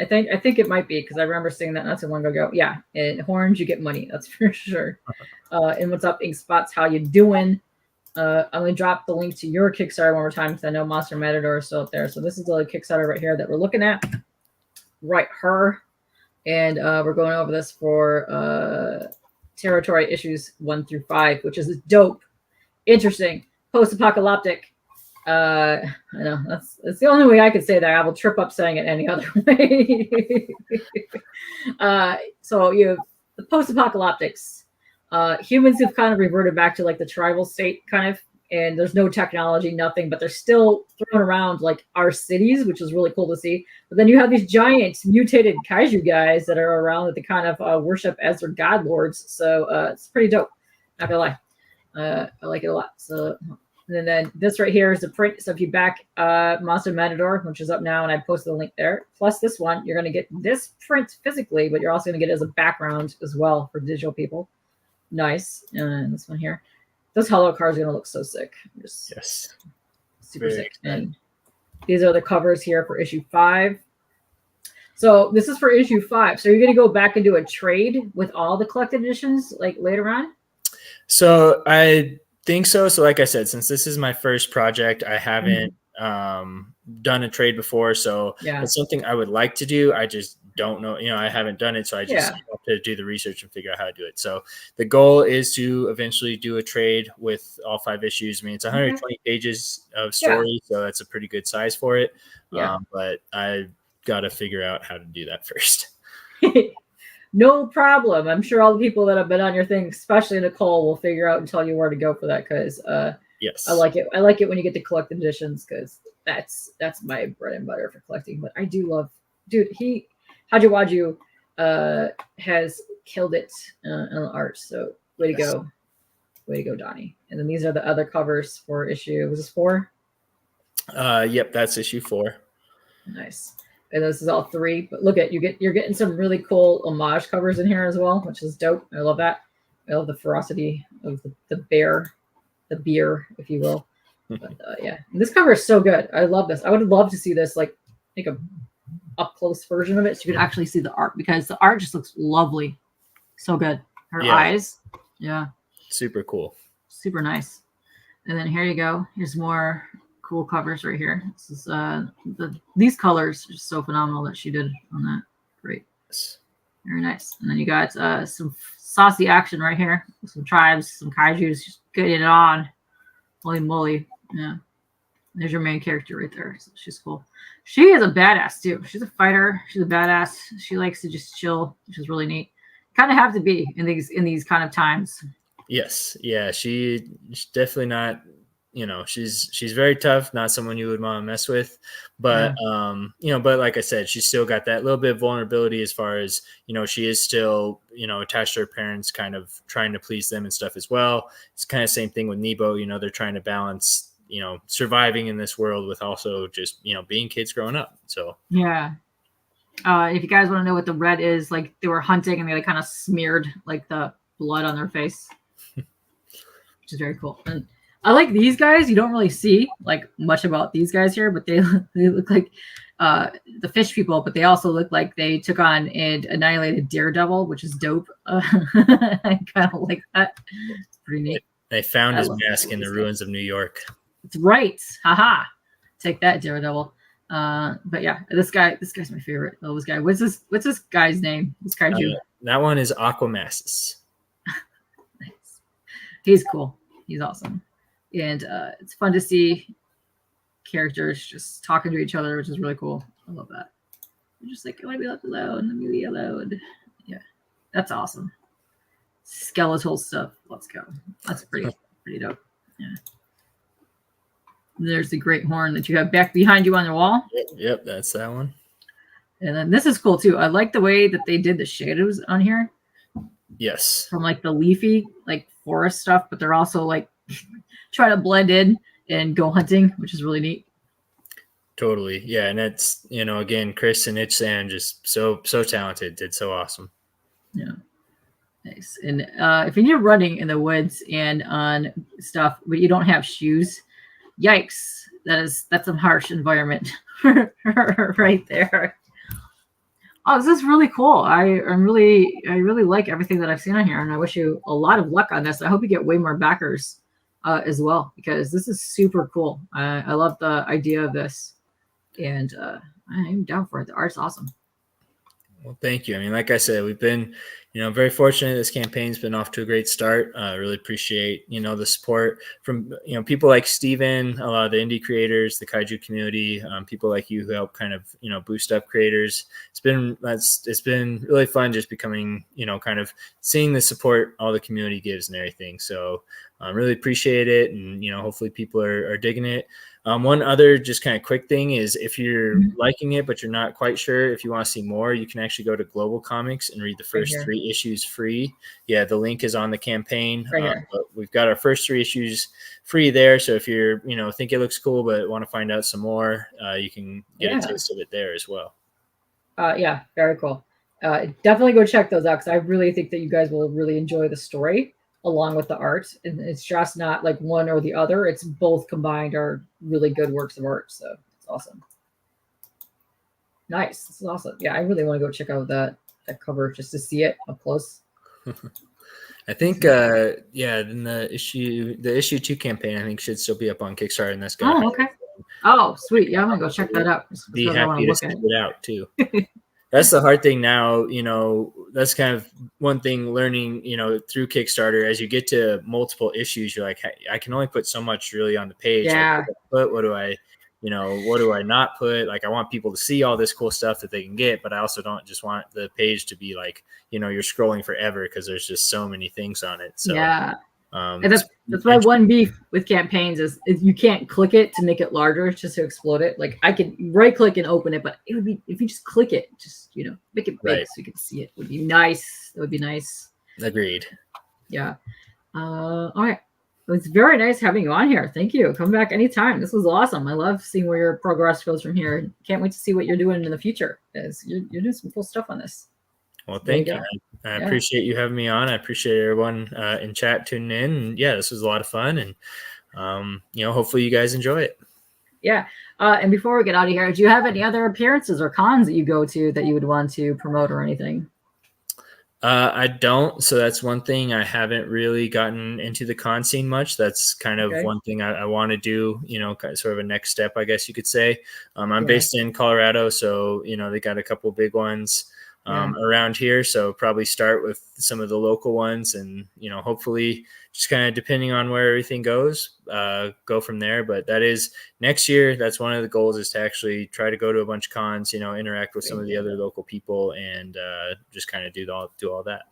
I think it might be, because I remember seeing that not so long ago. Yeah, and horns, you get money. That's for sure. And what's up, Ink Spots? How you doing? I'm going to drop the link to your Kickstarter one more time, because I know Monster Matador is still up there. So this is the Kickstarter right here that we're looking at. Right, her. And we're going over this for Territory issues 1 through 5, which is dope, interesting, post-apocalyptic. I know that's the only way I could say that. I will trip up saying it any other way. So you have the post-apocalyptics. Humans have kind of reverted back to like the tribal state kind of, and there's no technology, nothing, but they're still throwing around like our cities, which is really cool to see. But then you have these giant mutated kaiju guys that are around that they kind of worship as their god lords. So it's pretty dope. Not gonna lie. I like it a lot. So, and then this right here is the print. So if you back Monster Matador, which is up now, and I posted the link there, plus this one, you're gonna get this print physically, but you're also gonna get it as a background as well for digital people. Nice. And this one here, this hollow card is going to look so sick. Yes. Super sick. And these are the covers here for issue 5. So this is for issue 5. So you're going to go back and do a trade with all the collected editions like later on? So I think so. So like I said, since this is my first project, I haven't done a trade before. So it's something I would like to do. I just don't know, I haven't done it. So I just have to do the research and figure out how to do it. So the goal is to eventually do a trade with all 5 issues. I mean, it's 120 pages of story, so that's a pretty good size for it. But I got to figure out how to do that first. No problem. I'm sure all the people that have been on your thing, especially Nicole, will figure out and tell you where to go for that, because yes, I like it. I like it when you get the collected editions, because that's my bread and butter for collecting. But I do love, dude, Hajawaju has killed it in the art. So way to go, Donnie. And then these are the other covers for issue. Was this 4? Yep, that's issue 4. Nice. And this is all 3. But look at you're getting some really cool homage covers in here as well, which is dope. I love that. I love the ferocity of the bear, the beer, if you will. But yeah, and this cover is so good. I love this. I would love to see this like a up close version of it, so you can actually see the art, because the art just looks lovely. So good. Her eyes. Yeah. Super cool. Super nice. And then here you go. Here's more cool covers right here. This is these colors are just so phenomenal that she did on that. Great. Very nice. And then you got some saucy action right here. Some tribes, some kaijus, just getting it on. Holy moly. Yeah. There's your main character right there. So she's cool. She is a badass too. She's a fighter. She's a badass. She likes to just chill, which is really neat. Kind of have to be in these kind of times. Yes. Yeah. She's definitely not, she's very tough, not someone you would want to mess with. But, but like I said, she's still got that little bit of vulnerability as far as, she is still, attached to her parents, kind of trying to please them and stuff as well. It's kind of same thing with Nebo. They're trying to balance, surviving in this world with also just, being kids growing up. So, yeah. If you guys want to know what the red is, like they were hunting and they kind of smeared like the blood on their face, which is very cool. And I like these guys. You don't really see like much about these guys here, but they look like the fish people, but they also look like they took on and annihilated Daredevil, which is dope. I kind of like that. It's pretty neat. They found his mask in the ruins of New York. That's right. Haha. Take that, Daredevil. But yeah, this guy's my favorite. Oh, this guy. What's this guy's name? This Kaiju. That one is Aquamassus. Nice. He's cool. He's awesome. And it's fun to see characters just talking to each other, which is really cool. I love that. They're just like, I want to be left alone. Let me be alone. Yeah. That's awesome. Skeletal stuff. Let's go. That's pretty dope. Yeah. There's the great horn that you have back behind you on the wall. Yep, that's that one. And then this is cool too. I like the way that they did the shadows on here. Yes. From like the leafy, like forest stuff, but they're also like try to blend in and go hunting, which is really neat. Totally. Yeah. And it's, again, Chris and Ichsan just so talented, did so awesome. Yeah. Nice. And if you're running in the woods and on stuff, but you don't have shoes, yikes, that's a harsh environment right there. Oh, this is really cool. I really like everything that I've seen on here, and I wish you a lot of luck on this. I hope you get way more backers as well, because this is super cool. I love the idea of this, and I'm down for it. The art's awesome. Well, thank you. I mean, like I said, we've been, very fortunate. This campaign's been off to a great start. I really appreciate, the support from, people like Steven, a lot of the indie creators, the Kaiju community, people like you who help kind of, boost up creators. It's been really fun just becoming, kind of seeing the support all the community gives and everything. So I really appreciate it. And, hopefully people are digging it. One other just kind of quick thing is if you're liking it, but you're not quite sure if you want to see more, you can actually go to Global Comics and read the first 3 issues free. Yeah, the link is on the campaign. But we've got our first 3 issues free there. So if you're, think it looks cool, but want to find out some more, you can get a taste of it there as well. Yeah, very cool. Definitely go check those out, because I really think that you guys will really enjoy the story along with the art, and it's just not like one or the other. It's both combined are really good works of art. So it's awesome. Nice. This is awesome. Yeah, I really want to go check out that cover just to see it up close. I think in the issue 2 campaign, I think should still be up on Kickstarter, and that's good. Oh, okay. Oh, sweet. Yeah, I'm gonna go check that out. Be happy to check it out too. That's the hard thing now, that's kind of one thing learning, through Kickstarter. As you get to multiple issues, you're like, hey, I can only put so much really on the page. Yeah. What do I not put? Like, I want people to see all this cool stuff that they can get, but I also don't just want the page to be like, you're scrolling forever because there's just so many things on it. So yeah. And that's my one beef with campaigns is you can't click it to make it larger just to explode it. Like I could right click and open it, but it would be if you just click it, just make it big so you can see it. Would be nice. That would be nice. Agreed. Yeah. All right. It's very nice having you on here. Thank you. Come back anytime. This was awesome. I love seeing where your progress goes from here. Can't wait to see what you're doing in the future, because you're doing some cool stuff on this. Well, thank you. I appreciate you having me on. I appreciate everyone in chat tuning in. And yeah, this was a lot of fun. And, hopefully you guys enjoy it. Yeah. And before we get out of here, do you have any other appearances or cons that you go to that you would want to promote or anything? I don't. So that's one thing. I haven't really gotten into the con scene much. That's kind of one thing I want to do, sort of a next step, I guess you could say. I'm based in Colorado. So, they got a couple big ones. around here. So probably start with some of the local ones, and hopefully just kind of depending on where everything goes, go from there. But that is next year. That's one of the goals, is to actually try to go to a bunch of cons, interact with some of the other local people, and just kind of do all that.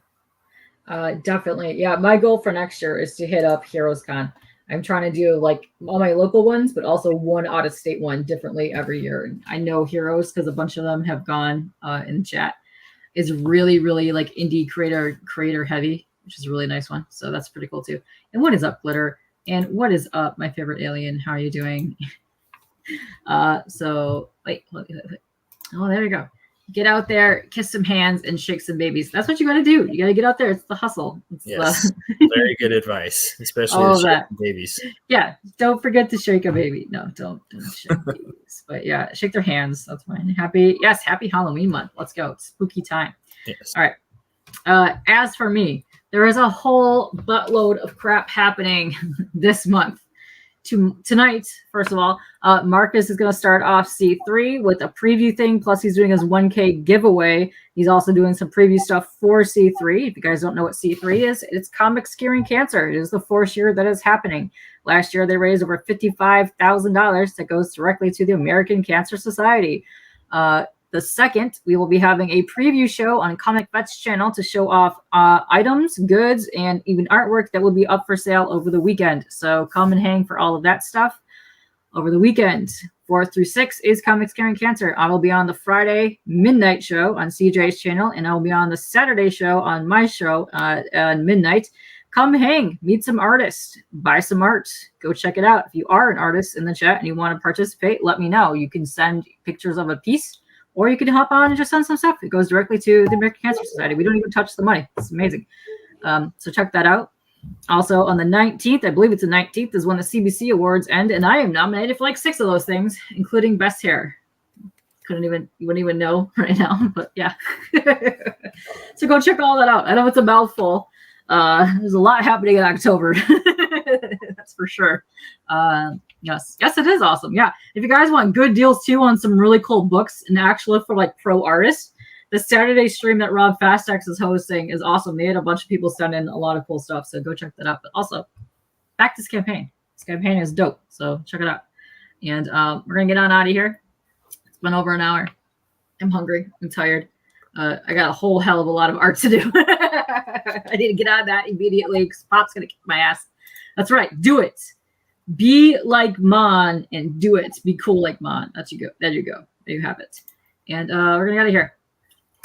Definitely. Yeah. My goal for next year is to hit up Heroes Con. I'm trying to do like all my local ones, but also one out of state one differently every year. And I know Heroes, because a bunch of them have gone in the chat, is really, really like indie creator heavy, which is a really nice one. So that's pretty cool too. And what is up, Glitter? And what is up, my favorite alien? How are you doing? So wait. Oh, there you go. Get out there, kiss some hands, and shake some babies. That's what you got to do. You got to get out there. It's the hustle. Yes, very good advice, especially all with that. Babies. Yeah, don't forget to shake a baby. No, don't shake babies. But yeah, shake their hands. That's fine. Happy Halloween month. Let's go. It's spooky time. Yes. All right. As for me, there is a whole buttload of crap happening this month. Tonight, first of all, Marcus is going to start off C3 with a preview thing. Plus, he's doing his 1K giveaway. He's also doing some preview stuff for C3. If you guys don't know what C3 is, it's Comics Curing Cancer. It is the fourth year that is happening. Last year, they raised over $55,000 that goes directly to the American Cancer Society. The second, we will be having a preview show on Comic Vet's channel to show off items, goods, and even artwork that will be up for sale over the weekend. So come and hang for all of that stuff over the weekend. 4th through 6th is Comics Curing Cancer. I will be on the Friday midnight show on CJ's channel, and I will be on the Saturday show on my show at midnight. Come hang, meet some artists, buy some art, go check it out. If you are an artist in the chat and you want to participate, let me know. You can send pictures of a piece, or you can hop on and just send some stuff. It goes directly to the American Cancer Society. We don't even touch the money. It's amazing. So check that out. Also on the 19th, I believe it's the 19th, is when the CBC Awards end, and I am nominated for like 6 of those things, including Best Hair. You wouldn't even know right now, but yeah. So go check all that out. I know it's a mouthful. There's a lot happening in October. That's for sure. Yes, it is awesome. Yeah. If you guys want good deals too on some really cool books, and actually for like pro artists, the Saturday stream that Rob Fastex is hosting is awesome. They had a bunch of people send in a lot of cool stuff. So go check that out. But also back to this campaign. This campaign is dope. So check it out. And we're going to get on out of here. It's been over an hour. I'm hungry. I'm tired. I got a whole hell of a lot of art to do. I need to get on that immediately because Pop's going to kick my ass. That's right. Do it. Be like Mon and do it. Be cool like Mon. There you go. There you have it. And we're going to get out of here.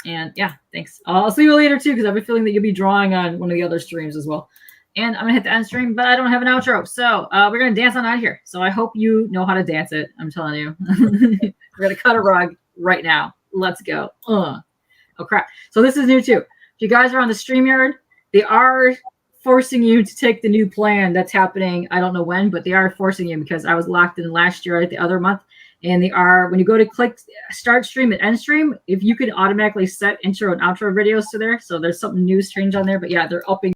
And yeah, thanks. I'll see you later too, because I have a feeling that you'll be drawing on one of the other streams as well. And I'm going to hit the end stream, but I don't have an outro. So we're going to dance on out of here. So I hope you know how to dance it. I'm telling you. We're going to cut a rug right now. Let's go. Oh, crap. So this is new too. If you guys are on the StreamYard, they are forcing you to take the new plan that's happening. I don't know when, but they are forcing you, because I was locked in last year, the other month. And they are, when you go to click start stream and end stream, if you can automatically set intro and outro videos to there. So there's something new strange on there. But yeah, they're upping